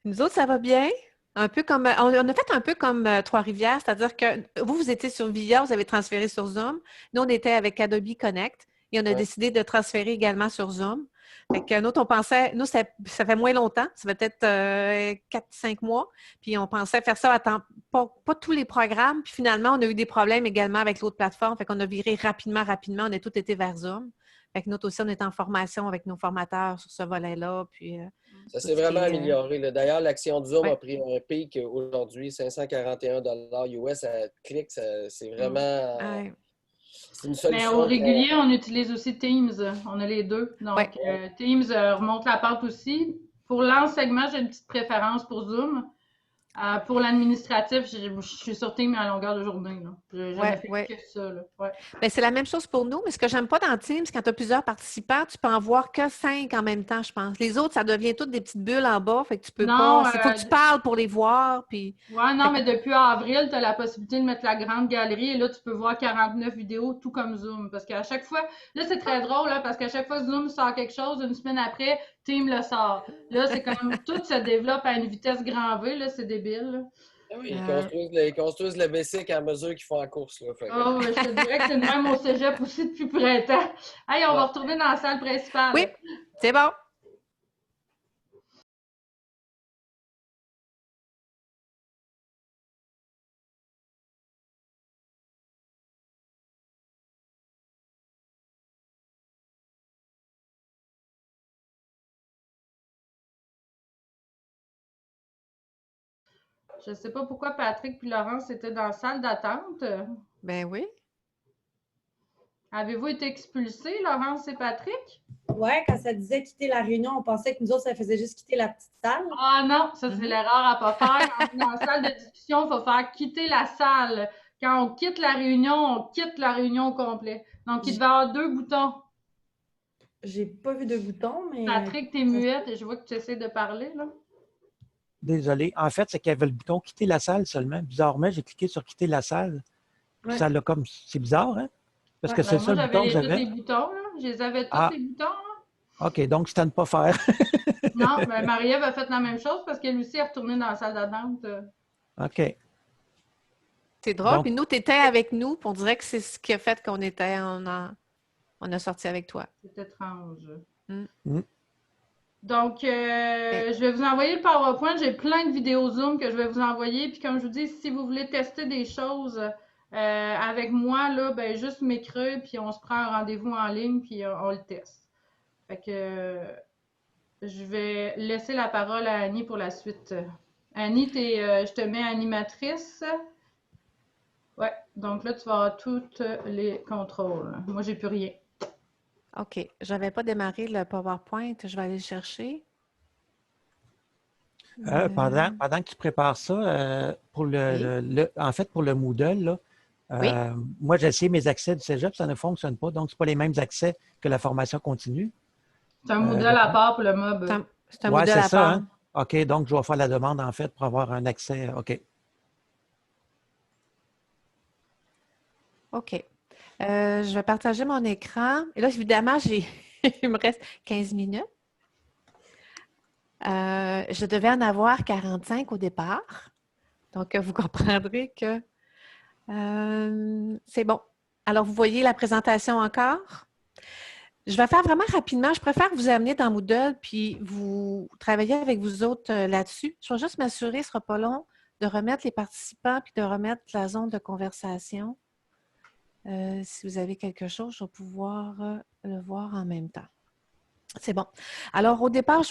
Nous autres, ça va bien. Un peu comme on a fait un peu comme Trois-Rivières, c'est-à-dire que vous étiez sur VIA, vous avez transféré sur Zoom. Nous, on était avec Adobe Connect et on a décidé de transférer également sur Zoom. Fait que nous, on pensait, nous, ça fait moins longtemps, ça fait peut-être 4-5 mois, puis on pensait faire ça à temps, pas tous les programmes, puis finalement, on a eu des problèmes également avec l'autre plateforme, fait qu'on a viré rapidement, on a tous été vers Zoom. Fait que nous aussi, on est en formation avec nos formateurs sur ce volet-là, puis... ça s'est vraiment amélioré. D'ailleurs, l'action de Zoom a pris un pic aujourd'hui, 541 US à clic. C'est vraiment... C'est une solution. Mais au régulier, on utilise aussi Teams. On a les deux. Donc, Teams remonte la pente aussi. Pour l'enseignement, j'ai une petite préférence pour Zoom. Pour l'administratif, je suis sur Teams à longueur de journée. Je n'ai jamais fait que ça. Là. Ouais. Bien, c'est la même chose pour nous, mais ce que j'aime pas dans Teams, quand tu as plusieurs participants, tu peux en voir que 5 en même temps, je pense. Les autres, ça devient toutes des petites bulles en bas, fait que tu peux pas. Il faut que tu parles pour les voir. Puis... Ouais, non, mais depuis avril, tu as la possibilité de mettre la grande galerie et là, tu peux voir 49 vidéos, tout comme Zoom. Parce qu'à chaque fois, là, c'est très drôle, là, parce qu'à chaque fois, Zoom sort quelque chose, une semaine après, Team le sort. Là, c'est comme tout se développe à une vitesse grand V, là, c'est débile. Là. Oui, ils construisent le bicycle à mesure qu'ils font la course. Là, oh, je te dirais que c'est le même au cégep aussi depuis printemps. Hey, on va retourner dans la salle principale. Oui, c'est bon. Je ne sais pas pourquoi Patrick et Laurence étaient dans la salle d'attente. Ben oui. Avez-vous été expulsés, Laurence et Patrick? Oui, quand ça disait quitter la réunion, on pensait que nous autres, ça faisait juste quitter la petite salle. Ah non, ça c'est l'erreur à ne pas faire. Dans la salle de discussion, il faut faire quitter la salle. Quand on quitte la réunion au complet. Donc, il devait y avoir 2 boutons. J'ai pas vu de bouton, mais... Patrick, t'es muette et je vois que tu essaies de parler, là. Désolé. En fait, c'est qu'il y avait le bouton quitter la salle seulement. Bizarrement, j'ai cliqué sur quitter la salle. Ouais. Ça l'a comme. C'est bizarre, hein? Parce que c'est le seul bouton que j'avais. Tous les boutons, là. Je les avais tous les boutons, là. OK, donc c'est à ne pas faire. Non, mais Marie-Ève a fait la même chose parce qu'elle aussi est retournée dans la salle d'attente. OK. C'est drôle. Donc, puis nous, tu étais avec nous, puis on dirait que c'est ce qui a fait qu'on était on a sorti avec toi. C'est étrange. Mm. Donc, je vais vous envoyer le PowerPoint. J'ai plein de vidéos Zoom que je vais vous envoyer. Puis comme je vous dis, si vous voulez tester des choses avec moi, là, ben juste m'écrire, puis on se prend un rendez-vous en ligne, puis on le teste. Fait que je vais laisser la parole à Annie pour la suite. Annie, je te mets animatrice. Ouais, donc là, tu vas avoir tous les contrôles. Moi, j'ai plus rien. OK. Je n'avais pas démarré le PowerPoint. Je vais aller le chercher. Pendant que tu prépares ça, pour en fait, pour le Moodle, là, moi, j'ai essayé mes accès du Cégep, ça ne fonctionne pas. Donc, ce pas les mêmes accès que la formation continue. C'est un Moodle à part pour le mob. C'est un Moodle à part. Hein? OK, donc je vais faire la demande, en fait, pour avoir un accès. OK. OK. Je vais partager mon écran. Et là, évidemment, il me reste 15 minutes. Je devais en avoir 45 au départ. Donc, vous comprendrez que c'est bon. Alors, vous voyez la présentation encore? Je vais faire vraiment rapidement. Je préfère vous amener dans Moodle puis vous travailler avec vous autres là-dessus. Je vais juste m'assurer, ce ne sera pas long, de remettre les participants puis de remettre la zone de conversation. Si vous avez quelque chose, je vais pouvoir le voir en même temps. C'est bon. Alors, au départ,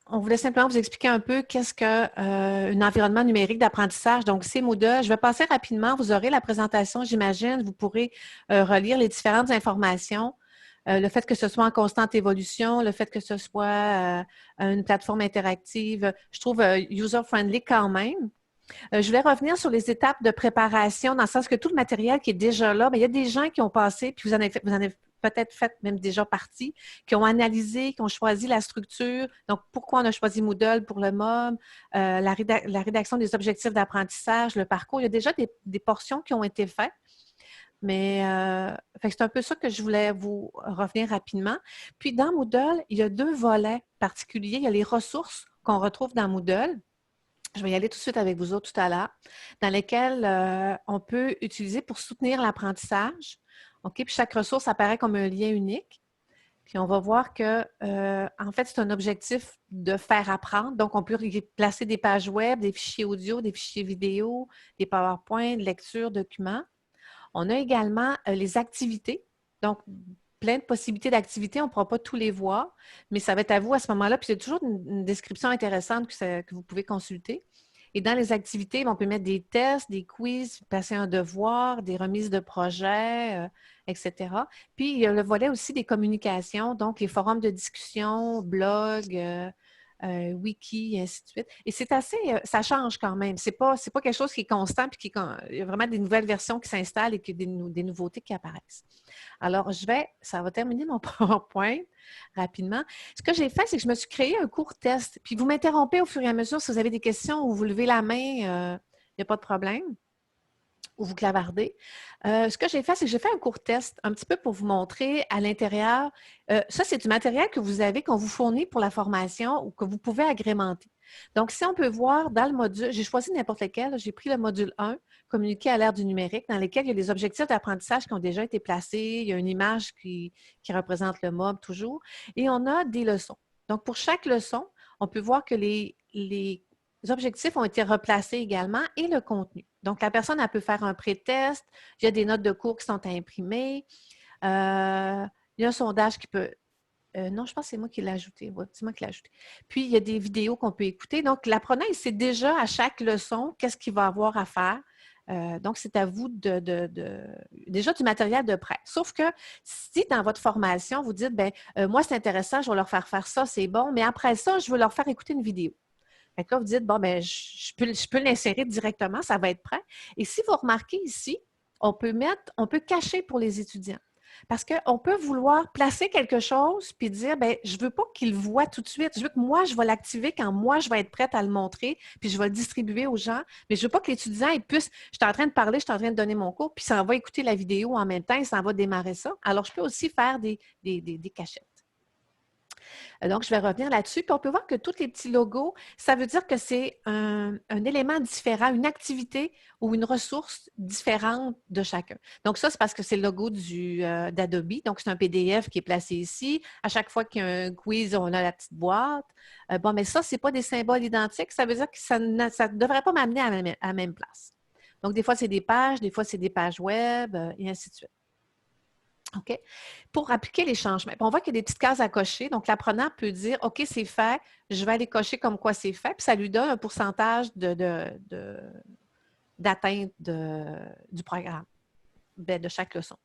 on voulait simplement vous expliquer un peu qu'est-ce qu'un environnement numérique d'apprentissage. Donc, c'est Moodle. Je vais passer rapidement. Vous aurez la présentation, j'imagine. Vous pourrez relire les différentes informations. Le fait que ce soit en constante évolution, le fait que ce soit une plateforme interactive, je trouve user-friendly quand même. Je voulais revenir sur les étapes de préparation, dans le sens que tout le matériel qui est déjà là, bien, il y a des gens qui ont passé, puis vous en avez peut-être fait même déjà partie, qui ont analysé, qui ont choisi la structure. Donc, pourquoi on a choisi Moodle pour le MOB, la rédaction des objectifs d'apprentissage, le parcours. Il y a déjà des portions qui ont été faites. Mais c'est un peu ça que je voulais vous revenir rapidement. Puis, dans Moodle, il y a 2 volets particuliers. Il y a les ressources qu'on retrouve dans Moodle. Je vais y aller tout de suite avec vous autres tout à l'heure, dans lesquelles on peut utiliser pour soutenir l'apprentissage. OK? Puis chaque ressource apparaît comme un lien unique. Puis on va voir que, en fait, c'est un objectif de faire apprendre. Donc, on peut placer des pages web, des fichiers audio, des fichiers vidéo, des PowerPoint, lecture, documents. On a également les activités. Donc, plein de possibilités d'activités. On ne pourra pas tous les voir, mais ça va être à vous à ce moment-là. Puis, il y a toujours une description intéressante que vous pouvez consulter. Et dans les activités, on peut mettre des tests, des quiz, passer un devoir, des remises de projets, etc. Puis, il y a le volet aussi des communications, donc les forums de discussion, blogs, wiki, et ainsi de suite. Et c'est assez, ça change quand même. C'est pas quelque chose qui est constant, puis il y a vraiment des nouvelles versions qui s'installent et des nouveautés qui apparaissent. Alors, ça va terminer mon PowerPoint rapidement. Ce que j'ai fait, c'est que je me suis créé un court test. Puis vous m'interrompez au fur et à mesure si vous avez des questions ou vous levez la main, il n'y a pas de problème. Ou vous clavardez. Ce que j'ai fait, c'est que j'ai fait un court test un petit peu pour vous montrer à l'intérieur. Ça, c'est du matériel que vous avez, qu'on vous fournit pour la formation ou que vous pouvez agrémenter. Donc, si on peut voir dans le module, j'ai choisi n'importe lequel, j'ai pris le module 1, communiquer à l'ère du numérique, dans lequel il y a les objectifs d'apprentissage qui ont déjà été placés, il y a une image qui représente le mob toujours, et on a des leçons. Donc, pour chaque leçon, on peut voir que les objectifs ont été replacés également et le contenu. Donc, la personne, elle peut faire un pré-test. Il y a des notes de cours qui sont à imprimer. Il y a un sondage qui peut... non, je pense que c'est moi qui l'ai ajouté. Oui, c'est moi qui l'ai ajouté. Puis, il y a des vidéos qu'on peut écouter. Donc, l'apprenant, il sait déjà à chaque leçon qu'est-ce qu'il va avoir à faire. Donc, c'est à vous déjà du matériel de prêt. Sauf que si dans votre formation, vous dites, bien, moi, c'est intéressant, je vais leur faire ça, c'est bon, mais après ça, je veux leur faire écouter une vidéo. Fait que là, vous dites, bon, bien, je peux l'insérer directement, ça va être prêt. Et si vous remarquez ici, on peut cacher pour les étudiants. Parce qu'on peut vouloir placer quelque chose puis dire, bien, je ne veux pas qu'ils le voient tout de suite. Je veux que moi, je vais l'activer quand moi, je vais être prête à le montrer, puis je vais le distribuer aux gens. Mais je ne veux pas que l'étudiant, il puisse, je suis en train de parler, je suis en train de donner mon cours, puis ça va écouter la vidéo en même temps, il s'en va démarrer ça. Alors, je peux aussi faire des cachettes. Donc, je vais revenir là-dessus. Puis on peut voir que tous les petits logos, ça veut dire que c'est un élément différent, une activité ou une ressource différente de chacun. Donc, ça, c'est parce que c'est le logo d'Adobe. Donc, c'est un PDF qui est placé ici. À chaque fois qu'il y a un quiz, on a la petite boîte. Bon, mais ça, ce n'est pas des symboles identiques. Ça veut dire que ça ne devrait pas m'amener à la même place. Donc, des fois, c'est des pages web, et ainsi de suite. OK? Pour appliquer les changements, on voit qu'il y a des petites cases à cocher. Donc, l'apprenant peut dire, OK, c'est fait, je vais aller cocher comme quoi c'est fait, puis ça lui donne un pourcentage d'atteinte du programme, de chaque leçon.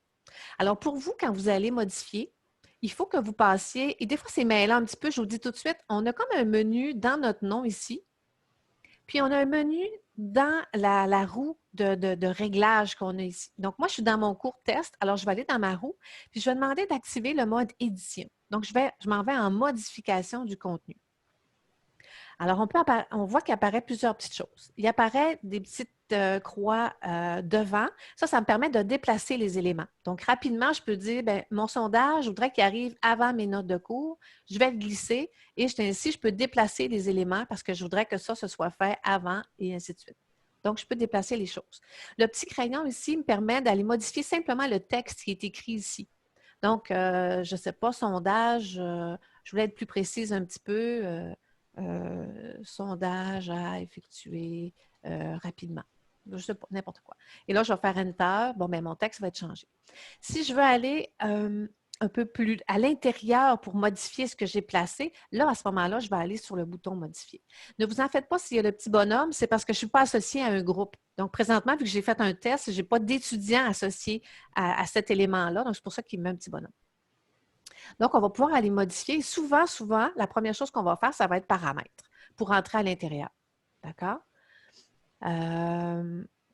Alors, pour vous, quand vous allez modifier, il faut que vous passiez, et des fois, c'est mêlant un petit peu, je vous dis tout de suite, on a comme un menu dans notre nom ici, puis on a un menu dans la roue de réglage qu'on a ici. Donc, moi, je suis dans mon court test. Alors, je vais aller dans ma roue, puis je vais demander d'activer le mode édition. Donc, je m'en vais en modification du contenu. Alors, on voit qu'il apparaît plusieurs petites choses. Il apparaît des petites croix devant. Ça me permet de déplacer les éléments. Donc, rapidement, je peux dire, bien, mon sondage, je voudrais qu'il arrive avant mes notes de cours. Je vais le glisser et ainsi, je peux déplacer les éléments parce que je voudrais que ça se soit fait avant et ainsi de suite. Donc, je peux déplacer les choses. Le petit crayon ici me permet d'aller modifier simplement le texte qui est écrit ici. Donc, je ne sais pas, sondage, je voulais être plus précise un petit peu. Sondage à effectuer rapidement. Je ne sais pas, n'importe quoi. Et là, je vais faire Enter. Bon, bien, mon texte va être changé. Si je veux aller un peu plus à l'intérieur pour modifier ce que j'ai placé, là, à ce moment-là, je vais aller sur le bouton Modifier. Ne vous en faites pas s'il y a le petit bonhomme, c'est parce que je ne suis pas associée à un groupe. Donc, présentement, vu que j'ai fait un test, je n'ai pas d'étudiants associés à cet élément-là. Donc, c'est pour ça qu'il met un petit bonhomme. Donc, on va pouvoir aller modifier. Souvent, la première chose qu'on va faire, ça va être paramètres pour entrer à l'intérieur. D'accord?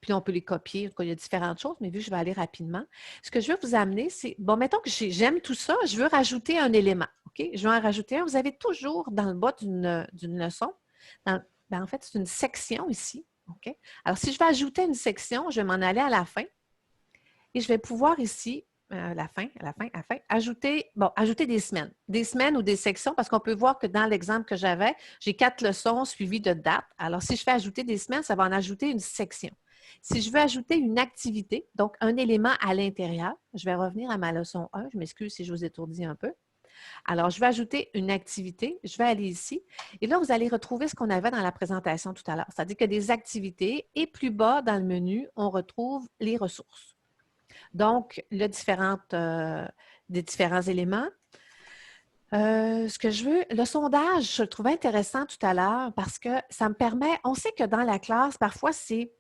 Puis, on peut les copier. En tout cas, il y a différentes choses, mais vu que je vais aller rapidement, ce que je veux vous amener, c'est, bon, mettons que j'aime tout ça, je veux rajouter un élément. OK? Je veux en rajouter un. Vous avez toujours dans le bas d'une leçon, ben, en fait, c'est une section ici. OK? Alors, si je veux ajouter une section, je vais m'en aller à la fin et je vais pouvoir ici, ajouter des semaines ou des sections, parce qu'on peut voir que dans l'exemple que j'avais, j'ai 4 leçons suivies de dates. Alors, si je fais ajouter des semaines, ça va en ajouter une section. Si je veux ajouter une activité, donc un élément à l'intérieur, je vais revenir à ma leçon 1. Je m'excuse si je vous étourdis un peu. Alors, je vais ajouter une activité. Je vais aller ici. Et là, vous allez retrouver ce qu'on avait dans la présentation tout à l'heure. C'est-à-dire qu'il y a des activités et plus bas dans le menu, on retrouve les ressources. Donc, des différents éléments. Ce que je veux, le sondage, je le trouvais intéressant tout à l'heure parce que ça me permet, on sait que dans la classe, parfois, c'est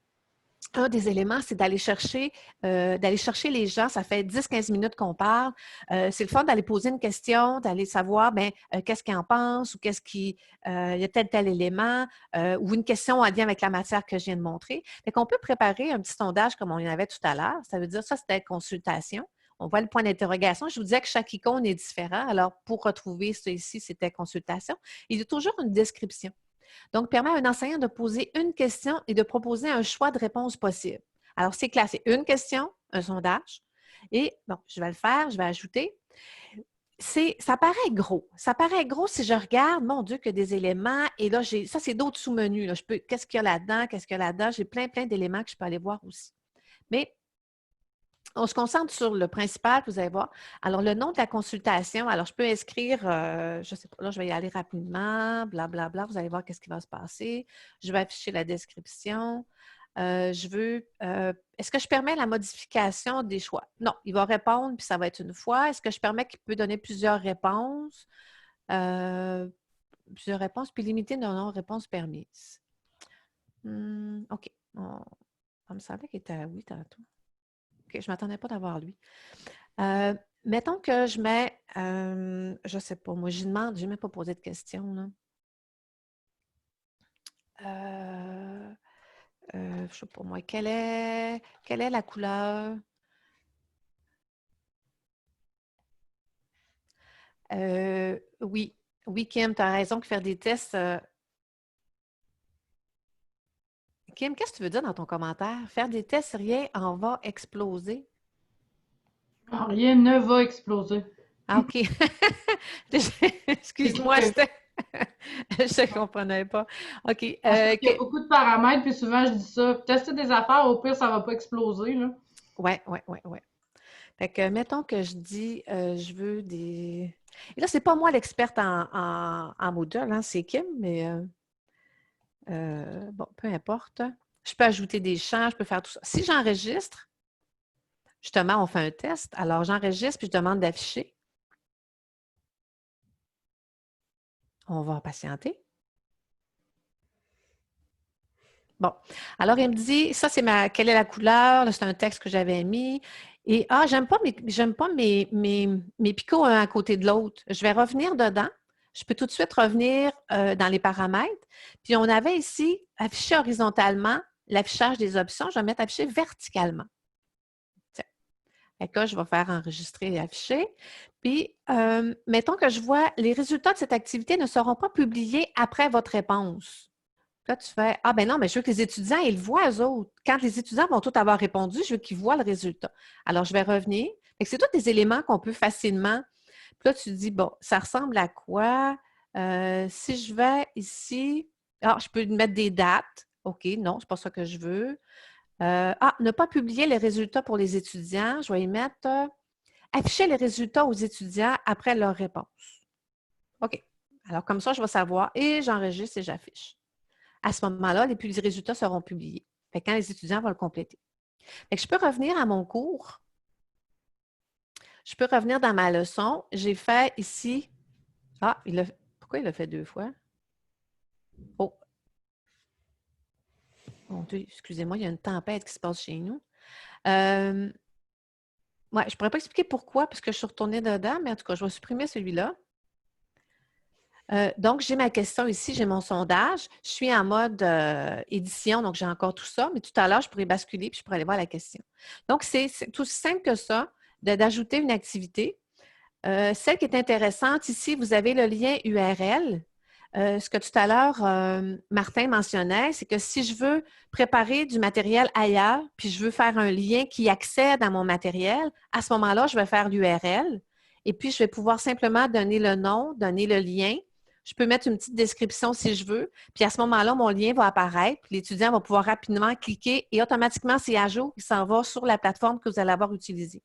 un des éléments, c'est d'aller chercher les gens. Ça fait 10-15 minutes qu'on parle. C'est le fun d'aller poser une question, d'aller savoir qu'est-ce qu'ils en pensent ou il y a tel élément ou une question en lien avec la matière que je viens de montrer. Fait qu'on peut préparer un petit sondage comme on y en avait tout à l'heure. Ça veut dire ça, c'était consultation. On voit le point d'interrogation. Je vous disais que chaque icône est différent. Alors, pour retrouver ça ici, c'était consultation. Il y a toujours une description. Donc, permet à un enseignant de poser une question et de proposer un choix de réponse possible. Alors, c'est clair, c'est une question, un sondage. Et, bon, je vais le faire, je vais ajouter. Ça paraît gros. Ça paraît gros si je regarde, mon Dieu, que des éléments. Et là, ça, c'est d'autres sous-menus. Là. Qu'est-ce qu'il y a là-dedans? Qu'est-ce qu'il y a là-dedans? J'ai plein d'éléments que je peux aller voir aussi. Mais on se concentre sur le principal, vous allez voir. Alors, le nom de la consultation, alors je peux inscrire, je ne sais pas, là, je vais y aller rapidement, blablabla, vous allez voir qu'est-ce qui va se passer. Je vais afficher la description. Est-ce que je permets la modification des choix? Non, il va répondre, puis ça va être une fois. Est-ce que je permets qu'il peut donner plusieurs réponses? Plusieurs réponses, puis limiter non réponse permise. OK. Ça me semblait qu'il était à oui tantôt. OK, je ne m'attendais pas d'avoir lui. Mettons que je mets, je ne sais pas, moi, je n'ai même pas posé de questions. Là. Je ne sais pas, moi, quelle est la couleur? Oui, Kim, tu as raison que faire des tests. Kim, qu'est-ce que tu veux dire dans ton commentaire? Faire des tests, rien en va exploser. Rien ne va exploser. Ah, OK. Excuse-moi, je ne comprenais pas. OK. Il y a beaucoup de paramètres, puis souvent, je dis ça. Tester des affaires, au pire, ça ne va pas exploser. Oui. Fait que, mettons que je dis, je veux des... Et là, ce n'est pas moi l'experte en Moodle, hein, c'est Kim, mais bon, peu importe. Je peux ajouter des champs, je peux faire tout ça. Si j'enregistre, justement, on fait un test. Alors, j'enregistre, puis je demande d'afficher. On va patienter. Bon. Alors, il me dit, ça, c'est quelle est la couleur? C'est un texte que j'avais mis. Et, j'aime pas mes picots un à côté de l'autre. Je vais revenir dedans. Je peux tout de suite revenir dans les paramètres. Puis, on avait ici affiché horizontalement l'affichage des options. Je vais mettre afficher verticalement. Fait que là, je vais faire enregistrer et afficher. Puis, mettons que je vois les résultats de cette activité ne seront pas publiés après votre réponse. Là, tu fais « Ah, ben non, mais je veux que les étudiants, ils le voient, eux autres. Quand les étudiants vont tous avoir répondu, je veux qu'ils voient le résultat. » Alors, je vais revenir. C'est tous des éléments qu'on peut facilement. Puis là, tu te dis « Bon, ça ressemble à quoi? Si je vais ici, je peux mettre des dates. OK, non, c'est pas ça que je veux. Ne pas publier les résultats pour les étudiants. Je vais y mettre afficher les résultats aux étudiants après leur réponse. OK. Alors, comme ça, je vais savoir et j'enregistre et j'affiche. À ce moment-là, les résultats seront publiés. Fait que quand les étudiants vont le compléter. Fait que je peux revenir à mon cours. Je peux revenir dans ma leçon. J'ai fait ici. Pourquoi il l'a fait 2 fois? Oh! Mon Dieu, excusez-moi, il y a une tempête qui se passe chez nous. Je ne pourrais pas expliquer pourquoi, puisque je suis retournée dedans, mais en tout cas, je vais supprimer celui-là. Donc, j'ai ma question ici, j'ai mon sondage. Je suis en mode édition, donc j'ai encore tout ça, mais tout à l'heure, je pourrais basculer puis je pourrais aller voir la question. Donc, c'est tout aussi simple que ça, d'ajouter une activité. Celle qui est intéressante, ici, vous avez le lien URL. Ce que tout à l'heure, Martin mentionnait, c'est que si je veux préparer du matériel ailleurs, puis je veux faire un lien qui accède à mon matériel, à ce moment-là, je vais faire l'URL et puis je vais pouvoir simplement donner le nom, donner le lien. Je peux mettre une petite description si je veux, puis à ce moment-là, mon lien va apparaître, puis l'étudiant va pouvoir rapidement cliquer et automatiquement, c'est à jour, il s'en va sur la plateforme que vous allez avoir utilisée.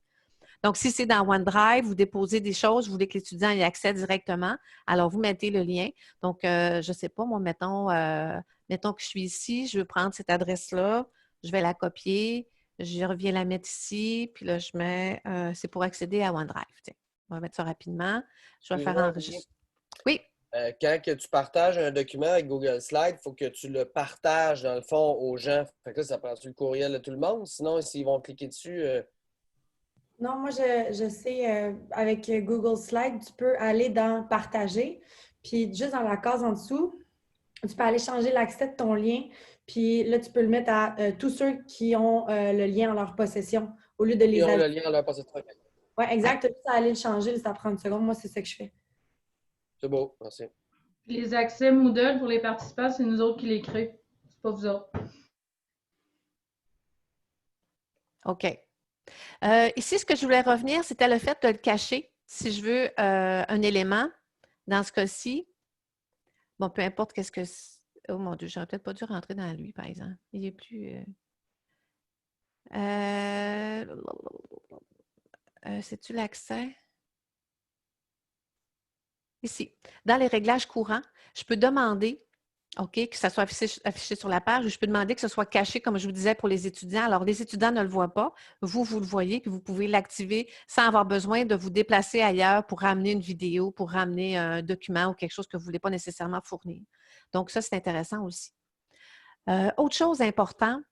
Donc, si c'est dans OneDrive, vous déposez des choses, vous voulez que l'étudiant y accède directement, alors vous mettez le lien. Donc, je ne sais pas, moi, mettons que je suis ici, je veux prendre cette adresse-là, je vais la copier, je reviens la mettre ici, puis là, je mets, c'est pour accéder à OneDrive. Tiens, on va mettre ça rapidement. Je vais faire enregistrer. Oui. Quand que tu partages un document avec Google Slide, il faut que tu le partages, dans le fond, aux gens. Fait que là, ça prend-tu le courriel de tout le monde? Sinon, s'ils vont cliquer dessus... Non, moi, je sais, avec Google Slide, tu peux aller dans Partager, puis juste dans la case en dessous, tu peux aller changer l'accès de ton lien, puis là, tu peux le mettre à tous ceux qui ont le lien en leur possession, au lieu de les Ils ont le ajouter. lien à leur possession. Oui, exact. Tu as aller le changer, ça prend une seconde. Moi, c'est ça que je fais. C'est beau, merci. Les accès Moodle pour les participants, c'est nous autres qui les créons. C'est pas vous autres. OK. Ici, ce que je voulais revenir, c'était le fait de le cacher. Si je veux un élément, dans ce cas-ci, bon, peu importe qu'est-ce que c'est. Oh mon Dieu, j'aurais peut-être pas dû rentrer dans lui, par exemple. Il est plus... c'est-tu l'accès? Ici, dans les réglages courants, je peux demander, OK, que ça soit affiché sur la page, ou je peux demander que ce soit caché, comme je vous disais, pour les étudiants. Alors, les étudiants ne le voient pas. Vous le voyez, puis vous pouvez l'activer sans avoir besoin de vous déplacer ailleurs pour ramener une vidéo, pour ramener un document ou quelque chose que vous ne voulez pas nécessairement fournir. Donc, ça, c'est intéressant aussi. Autre chose importante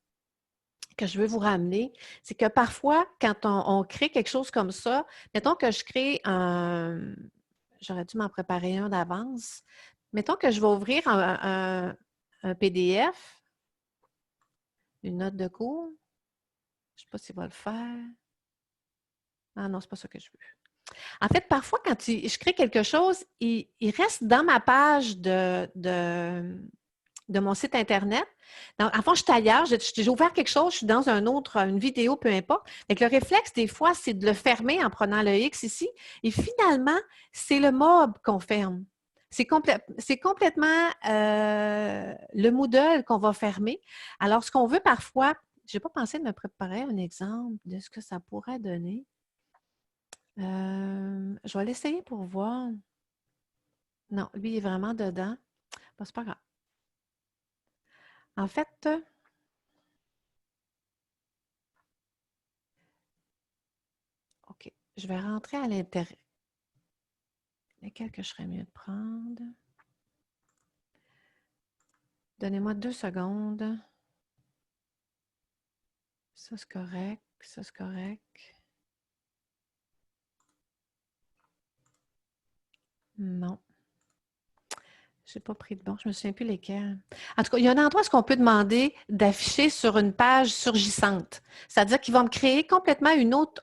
que je veux vous ramener, c'est que parfois, quand on crée quelque chose comme ça, mettons que je crée un... J'aurais dû m'en préparer un d'avance. Mettons que je vais ouvrir un PDF, une note de cours. Je ne sais pas s'il va le faire. Ah non, ce n'est pas ça que je veux. En fait, parfois, quand je crée quelque chose, il reste dans ma page de mon site Internet. Donc, en fond, je suis ailleurs, j'ai ouvert quelque chose, je suis dans une vidéo, peu importe. Donc, le réflexe, des fois, c'est de le fermer en prenant le X ici. Et finalement, c'est le mob qu'on ferme. C'est complètement le Moodle qu'on va fermer. Alors, ce qu'on veut parfois, je n'ai pas pensé de me préparer un exemple de ce que ça pourrait donner. Je vais l'essayer pour voir. Non, lui, il est vraiment dedans. Bon, c'est pas grave. En fait, OK, je vais rentrer à l'intérieur. Lequel que je serais mieux de prendre? Donnez-moi 2 secondes. Ça, c'est correct. Ça, c'est correct. Non. Je n'ai pas pris de bon. Je ne me souviens plus lesquels. En tout cas, il y a un endroit où on peut demander d'afficher sur une page surgissante. C'est-à-dire qu'il va me créer complètement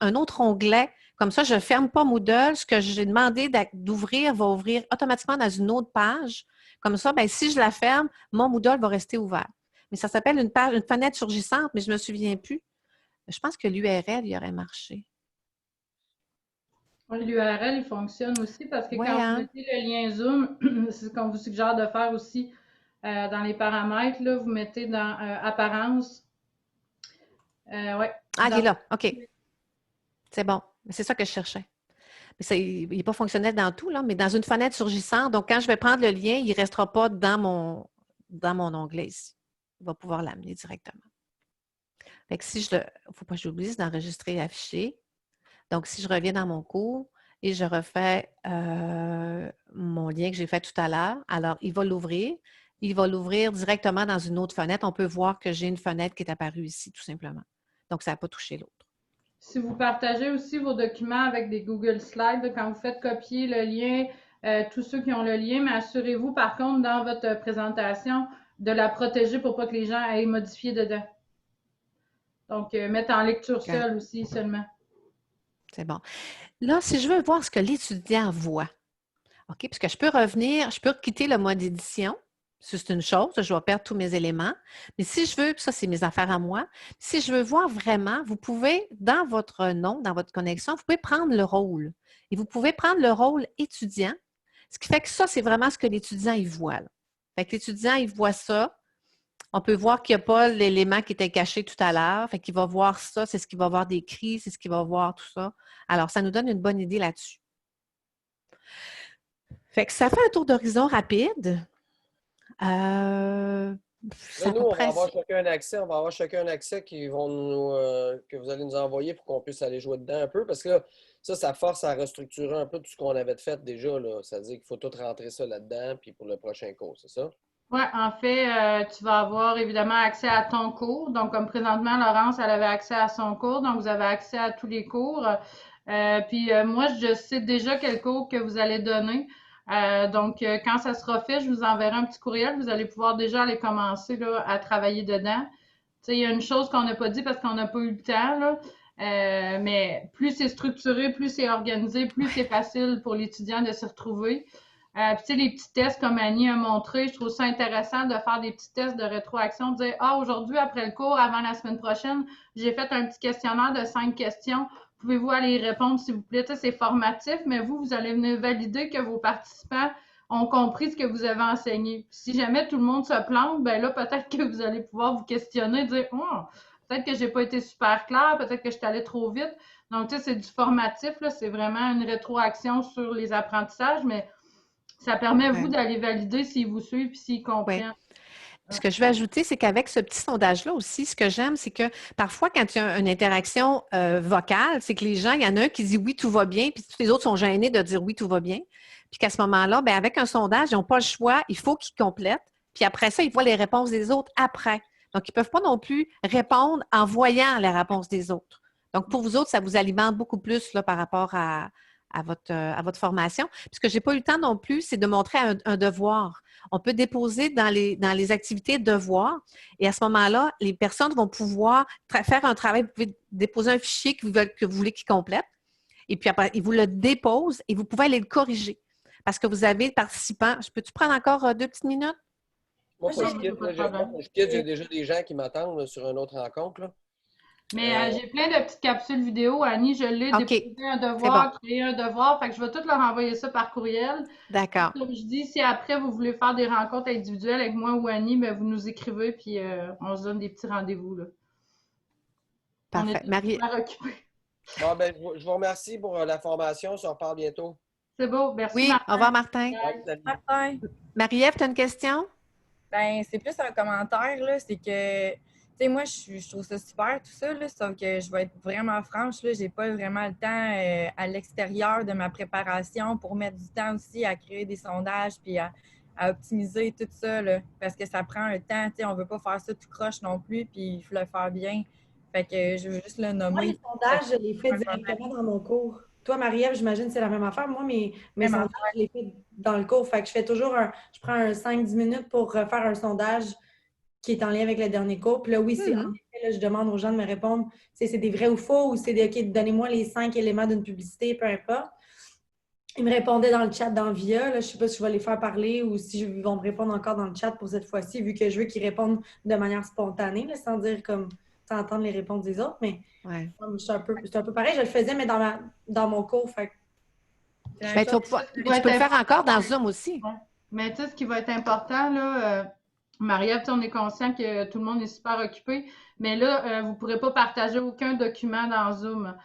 un autre onglet. Comme ça, je ne ferme pas Moodle. Ce que j'ai demandé d'ouvrir va ouvrir automatiquement dans une autre page. Comme ça, bien, si je la ferme, mon Moodle va rester ouvert. Mais ça s'appelle une fenêtre surgissante, mais je ne me souviens plus. Je pense que l'URL, il aurait marché. L'URL, il fonctionne aussi parce que Ouais, quand hein? vous mettez le lien Zoom, c'est ce qu'on vous suggère de faire aussi dans les paramètres. Là, vous mettez dans Apparence. Ouais, Ah, il est là. OK. C'est bon. C'est ça que je cherchais. Il n'est pas fonctionnel dans tout, là, mais dans une fenêtre surgissante. Donc, quand je vais prendre le lien, il ne restera pas dans mon onglet ici. Il va pouvoir l'amener directement. Fait que si il ne faut pas que j'oublie d'enregistrer et afficher. Donc, si je reviens dans mon cours et je refais mon lien que j'ai fait tout à l'heure, alors il va l'ouvrir. Il va l'ouvrir directement dans une autre fenêtre. On peut voir que j'ai une fenêtre qui est apparue ici, tout simplement. Donc, ça n'a pas touché l'autre. Si vous partagez aussi vos documents avec des Google Slides, là, quand vous faites copier le lien, tous ceux qui ont le lien, mais assurez-vous par contre dans votre présentation de la protéger pour pas que les gens aillent modifier dedans. Donc, mettre en lecture seule aussi seulement. C'est bon. Là, si je veux voir ce que l'étudiant voit, OK, puisque je peux revenir, je peux quitter le mode édition. C'est une chose, je vais perdre tous mes éléments. Mais si je veux, ça, c'est mes affaires à moi. Si je veux voir vraiment, vous pouvez, dans votre nom, dans votre connexion, vous pouvez prendre le rôle. Et vous pouvez prendre le rôle étudiant. Ce qui fait que ça, c'est vraiment ce que l'étudiant, il voit. Là. Fait que l'étudiant, il voit ça. On peut voir qu'il n'y a pas l'élément qui était caché tout à l'heure. Fait qu'il va voir ça, c'est ce qu'il va voir décrit, c'est ce qu'il va voir, tout ça. Alors, ça nous donne une bonne idée là-dessus. Fait que ça fait un tour d'horizon rapide. C'est Là, à nous, peu on va près avoir chacun un accès. On va avoir chacun un accès que vous allez nous envoyer pour qu'on puisse aller jouer dedans un peu. Parce que là, ça force à restructurer un peu tout ce qu'on avait fait déjà, là. C'est-à-dire qu'il faut tout rentrer ça là-dedans, puis pour le prochain cours, c'est ça? Ouais, en fait, tu vas avoir évidemment accès à ton cours. Donc, comme présentement, Laurence, elle avait accès à son cours. Donc, vous avez accès à tous les cours. Puis, moi, je sais déjà quel cours que vous allez donner. Donc, quand ça sera fait, je vous enverrai un petit courriel. Vous allez pouvoir déjà aller commencer là, à travailler dedans. Tu sais, il y a une chose qu'on n'a pas dit parce qu'on n'a pas eu le temps, là. Mais plus c'est structuré, plus c'est organisé, plus c'est facile pour l'étudiant de se retrouver. Puis, tu sais, les petits tests comme Annie a montré, je trouve ça intéressant de faire des petits tests de rétroaction, de dire, ah, aujourd'hui, après le cours, avant la semaine prochaine, j'ai fait un petit questionnaire de 5 questions. Pouvez-vous aller y répondre, s'il vous plaît? Tu sais, c'est formatif, mais vous allez venir valider que vos participants ont compris ce que vous avez enseigné. Si jamais tout le monde se plante, ben là, peut-être que vous allez pouvoir vous questionner, dire, oh, peut-être que j'ai pas été super clair, peut-être que je suis allée trop vite. Donc, tu sais, c'est du formatif, là, c'est vraiment une rétroaction sur les apprentissages, mais ça permet à vous Ouais. d'aller valider s'ils vous suivent et s'ils Oui. comprennent. Ce que je vais ajouter, c'est qu'avec ce petit sondage-là aussi, ce que j'aime, c'est que parfois, quand il y a une interaction vocale, c'est que les gens, il y en a un qui dit oui, tout va bien, puis tous les autres sont gênés de dire oui, tout va bien. Puis qu'à ce moment-là, bien, avec un sondage, ils n'ont pas le choix, il faut qu'ils complètent. Puis après ça, ils voient les réponses des autres après. Donc, ils ne peuvent pas non plus répondre en voyant les réponses des autres. Donc, pour vous autres, ça vous alimente beaucoup plus là, par rapport à votre formation. Puis ce que je n'ai pas eu le temps non plus, c'est de montrer un devoir. On peut déposer dans les activités devoirs et à ce moment-là, les personnes vont pouvoir faire un travail. Vous pouvez déposer un fichier que vous voulez qu'ils complètent et puis après, ils vous le déposent et vous pouvez aller le corriger parce que vous avez le participant. Peux-tu prendre encore 2 petites minutes? Moi, Oui, je quitte, j'ai déjà des gens qui m'attendent là, sur une autre rencontre, là. mais j'ai plein de petites capsules vidéo. Annie, je l'ai OK, déposé un c'est devoir, bon. créé un devoir. Fait que je vais tout leur envoyer ça par courriel. D'accord. Comme je dis, si après vous voulez faire des rencontres individuelles avec moi ou Annie, ben, vous nous écrivez puis on se donne des petits rendez-vous, là. On est Parfait. tous Marie, super occupés. Bon, ben, je vous remercie pour la formation. On se reparle bientôt. C'est beau. Merci, oui, au Martin. revoir, Martin. Bye, salut. Martin. Marie-Ève, tu as une question? Ben, c'est plus un commentaire, là. C'est que, tu sais, moi, je trouve ça super, tout ça, là. Sauf que je vais être vraiment franche, là. J'ai pas vraiment le temps à l'extérieur de ma préparation pour mettre du temps aussi à créer des sondages puis à optimiser tout ça, là. Parce que ça prend un temps, tu sais. On veut pas faire ça tout croche non plus, puis il faut le faire bien. Fait que je veux juste le Moi, nommer. les sondages, je les fais directement dans mon cours. Toi, Marie-Ève, j'imagine que c'est la même affaire. Moi, mes Même sondages, je les fais dans le cours. Fait que je fais toujours je prends un 5-10 minutes pour faire un sondage qui est en lien avec le dernier cours. Puis là, oui, c'est en effet, là, je demande aux gens de me répondre, c'est des vrais ou faux ou c'est des OK, donnez-moi les 5 éléments d'une publicité, peu importe. Ils me répondaient dans le chat d'Envia. Là, je ne sais pas si je vais les faire parler ou si ils vont me répondre encore dans le chat pour cette fois-ci, vu que je veux qu'ils répondent de manière spontanée, là, sans dire comme sans entendre les réponses des autres. Mais Ouais. c'est un peu pareil. Je le faisais, mais dans mon cours. Fait Ben, tu peux le faire encore dans Zoom aussi. Ouais. Mais tu sais, ce qui va être important, là, Marie-Ève, on est conscient que tout le monde est super occupé, mais là, vous ne pourrez pas partager aucun document dans Zoom.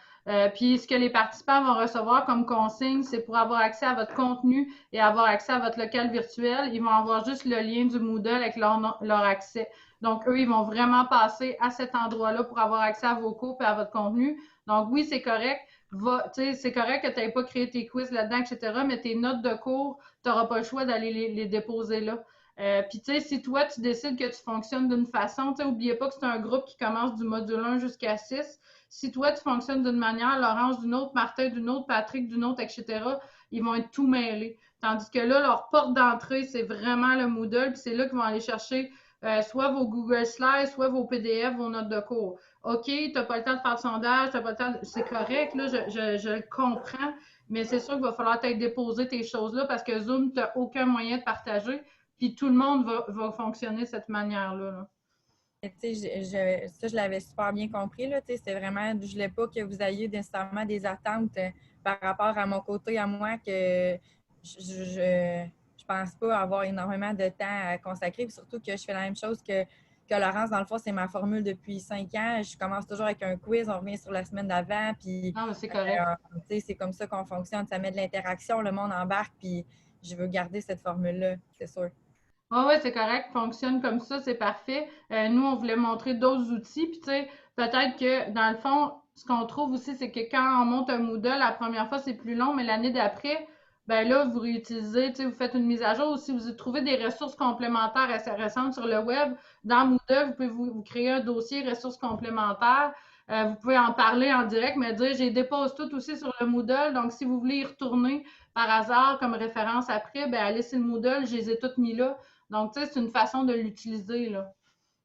Puis ce que les participants vont recevoir comme consigne, c'est pour avoir accès à votre contenu et avoir accès à votre local virtuel, ils vont avoir juste le lien du Moodle avec leur accès. Donc, eux, ils vont vraiment passer à cet endroit-là pour avoir accès à vos cours et à votre contenu. Donc, oui, c'est correct. C'est correct que tu n'aies pas créé tes quiz là-dedans, etc., mais tes notes de cours, tu n'auras pas le choix d'aller les déposer là. Puis, tu sais, si toi, tu décides que tu fonctionnes d'une façon, tu sais, n'oubliez pas que c'est un groupe qui commence du module 1 jusqu'à 6. Si toi, tu fonctionnes d'une manière, Laurence d'une autre, Martin d'une autre, Patrick d'une autre, etc., ils vont être tout mêlés. Tandis que là, leur porte d'entrée, c'est vraiment le Moodle, puis c'est là qu'ils vont aller chercher soit vos Google Slides, soit vos PDF, vos notes de cours. OK, tu n'as pas le temps de faire de sondage, tu n'as pas le temps c'est correct, là, je le comprends, mais c'est sûr qu'il va falloir t'être déposer tes choses-là parce que Zoom, tu n'as aucun moyen de partager, puis tout le monde va fonctionner de cette manière-là. Là. Ça, je l'avais super bien compris. C'était vraiment, je ne voulais pas que vous ayez nécessairement des attentes par rapport à mon côté, à moi, que je pense pas avoir énormément de temps à consacrer. Puis surtout que je fais la même chose que Laurence. Dans le fond, c'est ma formule depuis 5 ans. Je commence toujours avec un quiz, on revient sur la semaine d'avant. Puis, non, mais c'est correct. C'est comme ça qu'on fonctionne. Ça met de l'interaction, le monde embarque, puis je veux garder cette formule-là, c'est sûr. Ah ouais, c'est correct, fonctionne comme ça, c'est parfait. Nous, on voulait montrer d'autres outils, puis tu sais, peut-être que dans le fond, ce qu'on trouve aussi, c'est que quand on monte un Moodle, la première fois, c'est plus long, mais l'année d'après, ben là, vous réutilisez, tu sais, vous faites une mise à jour, ou si vous trouvez des ressources complémentaires assez récentes sur le web, dans Moodle, vous pouvez vous créer un dossier ressources complémentaires. Vous pouvez en parler en direct, mais dire, j'ai dépose tout aussi sur le Moodle, donc si vous voulez y retourner par hasard comme référence après, ben allez sur le Moodle, je les ai toutes mis là. Donc, tu sais, c'est une façon de l'utiliser, là.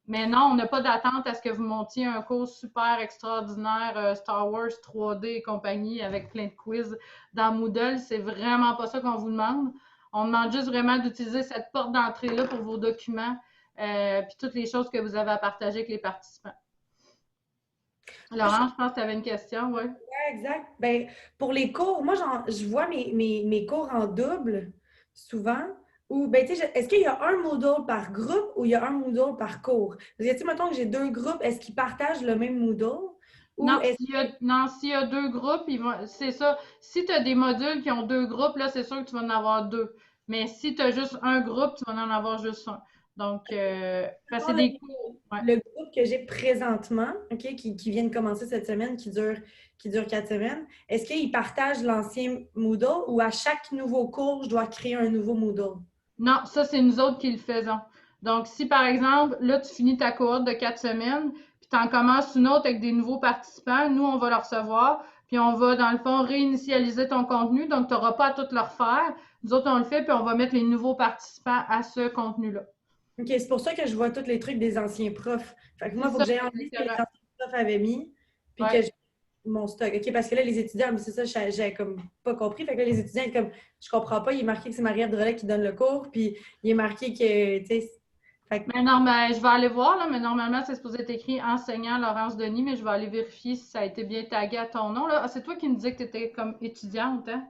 Mais non, on n'a pas d'attente à ce que vous montiez un cours super extraordinaire, Star Wars 3D et compagnie, avec plein de quiz dans Moodle. C'est vraiment pas ça qu'on vous demande. On demande juste vraiment d'utiliser cette porte d'entrée-là pour vos documents, puis toutes les choses que vous avez à partager avec les participants. Laurent, je pense que tu avais une question, oui. Oui, exact. Ben, pour les cours, moi, je vois mes cours en double, souvent. Ou, ben, tu sais, est-ce qu'il y a un Moodle par groupe ou il y a un Moodle par cours? Parce que, tu sais, mettons que j'ai 2 groupes, est-ce qu'ils partagent le même Moodle? Ou Non, est-ce s'il y a 2 groupes, c'est ça. Si tu as des modules qui ont 2 groupes, là, c'est sûr que tu vas en avoir 2. Mais si tu as juste un groupe, tu vas en avoir juste un. Donc, c'est des cours. Ouais. le groupe que j'ai présentement, OK, qui vient de commencer cette semaine, qui dure 4 semaines, est-ce qu'ils partagent l'ancien Moodle ou à chaque nouveau cours, je dois créer un nouveau Moodle? Non, ça, c'est nous autres qui le faisons. Donc, si par exemple, là, tu finis ta cohorte de 4 semaines, puis tu en commences une autre avec des nouveaux participants, nous, on va le recevoir, puis on va, dans le fond, réinitialiser ton contenu. Donc, tu n'auras pas à tout le refaire. Nous autres, on le fait, puis on va mettre les nouveaux participants à ce contenu-là. OK, c'est pour ça que je vois tous les trucs des anciens profs. Fait que moi, il faut que C'est ça, j'aille enlever ce que les exactement. anciens profs avaient mis, puis Ouais. que j'ai mon stock. OK, parce que là, les étudiants, c'est ça, j'avais comme pas compris. Fait que là, les étudiants, comme, je comprends pas, il est marqué que c'est Marie-Ève Drolet qui donne le cours, puis il est marqué que, tu sais, fait que, Mais non, mais je vais aller voir, là, mais normalement, c'est supposé être écrit enseignant Laurence Denis, mais je vais aller vérifier si ça a été bien tagué à ton nom, là. Ah, c'est toi qui me disais que tu étais comme étudiante, hein?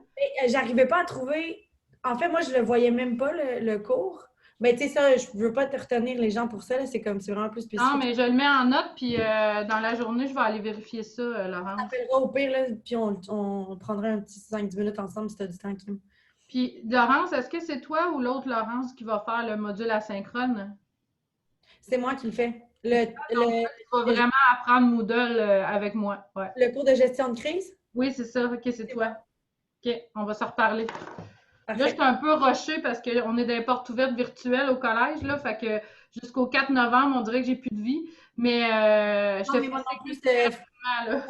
j'arrivais pas à trouver. En fait, moi, je le voyais même pas, le cours. Mais tu sais, ça, je veux pas te retenir les gens pour ça, là, c'est vraiment plus Non, spécifique. mais je le mets en note, puis dans la journée, je vais aller vérifier ça, On Laurence. s'appellera au pire, là, puis on prendra un petit 5-10 minutes ensemble si tu as du temps, Kim. Puis, Laurence, est-ce que c'est toi ou l'autre Laurence qui va faire le module asynchrone? C'est moi qui le fais. Tu vas vraiment apprendre Moodle avec moi. Ouais. Le cours de gestion de crise? Oui, c'est ça. OK, c'est toi. OK, on va se reparler. Là, je Parfait. suis un peu rushée parce qu'on est dans les portes ouvertes virtuelles au collège, là. Fait que jusqu'au 4 novembre, on dirait que j'ai plus de vie. Mais je Non, te mais fais moi non plus, rapidement,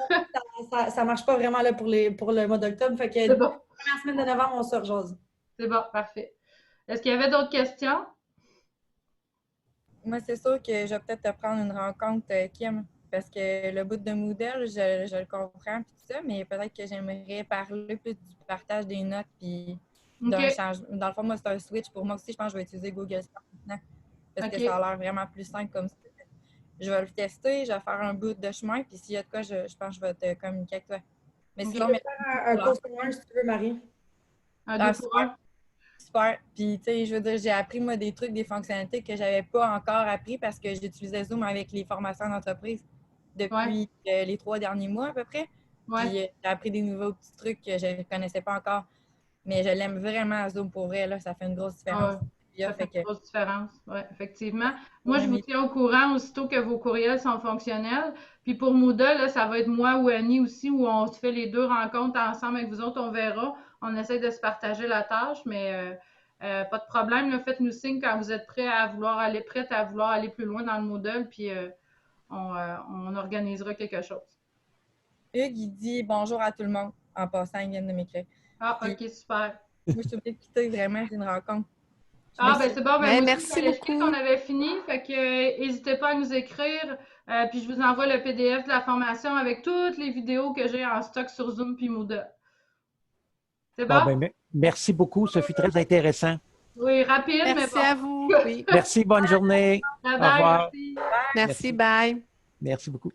là. ça marche pas vraiment là, pour le mois d'octobre. Fait que C'est la bon. première semaine de novembre, on se rejase. C'est bon, parfait. Est-ce qu'il y avait d'autres questions? Moi, c'est sûr que je vais peut-être te prendre une rencontre, Kim, parce que le bout de Moodle, je le comprends, puis tout ça, mais peut-être que j'aimerais parler plus du partage des notes, puis d'un OK. changement. Dans le fond, moi, c'est un switch. Pour moi aussi, je pense que je vais utiliser Google Slides maintenant, parce que OK. ça a l'air vraiment plus simple comme ça. Je vais le tester, je vais faire un bout de chemin, puis s'il y a de quoi, je pense que je vais te communiquer avec toi. Mais Je sinon, peux faire un cours sur un si tu veux, Marie. Un, Ah, deux pour un. super. Puis, tu sais, je veux dire, j'ai appris, moi, des trucs, des fonctionnalités que j'avais pas encore appris parce que j'utilisais Zoom avec les formations d'entreprise depuis les 3 derniers mois à peu près. Ouais. Puis, j'ai appris des nouveaux petits trucs que je ne connaissais pas encore. Mais je l'aime vraiment, Zoom, pour vrai. Là, ça fait une grosse différence. Ça fait une grosse différence, oui, effectivement. Ouais, Moi, je vous tiens au courant aussitôt que vos courriels sont fonctionnels. Puis pour Moodle, là, ça va être moi ou Annie aussi, où on se fait les 2 rencontres ensemble avec vous autres, on verra. On essaie de se partager la tâche, mais pas de problème. Là, faites-nous signe quand vous êtes prêts prête à vouloir aller plus loin dans le Moodle, puis on organisera quelque chose. Hugues, il dit bonjour à tout le monde. En passant, il vient de m'écrire. Ah, OK, super. Moi, je suis obligée de quitter, vraiment, c'est une rencontre. Ah, ben c'est bon. Ben, moi merci aussi, beaucoup. on avait fini. Fait que n'hésitez pas à nous écrire. Puis je vous envoie le PDF de la formation avec toutes les vidéos que j'ai en stock sur Zoom puis Moodle. C'est bon? Ben, merci beaucoup. Ce fut très intéressant. Oui, rapide, mais Merci bon. à vous. Oui. Merci, bonne journée. Bye Au bye, revoir. merci. Merci, bye. Merci beaucoup.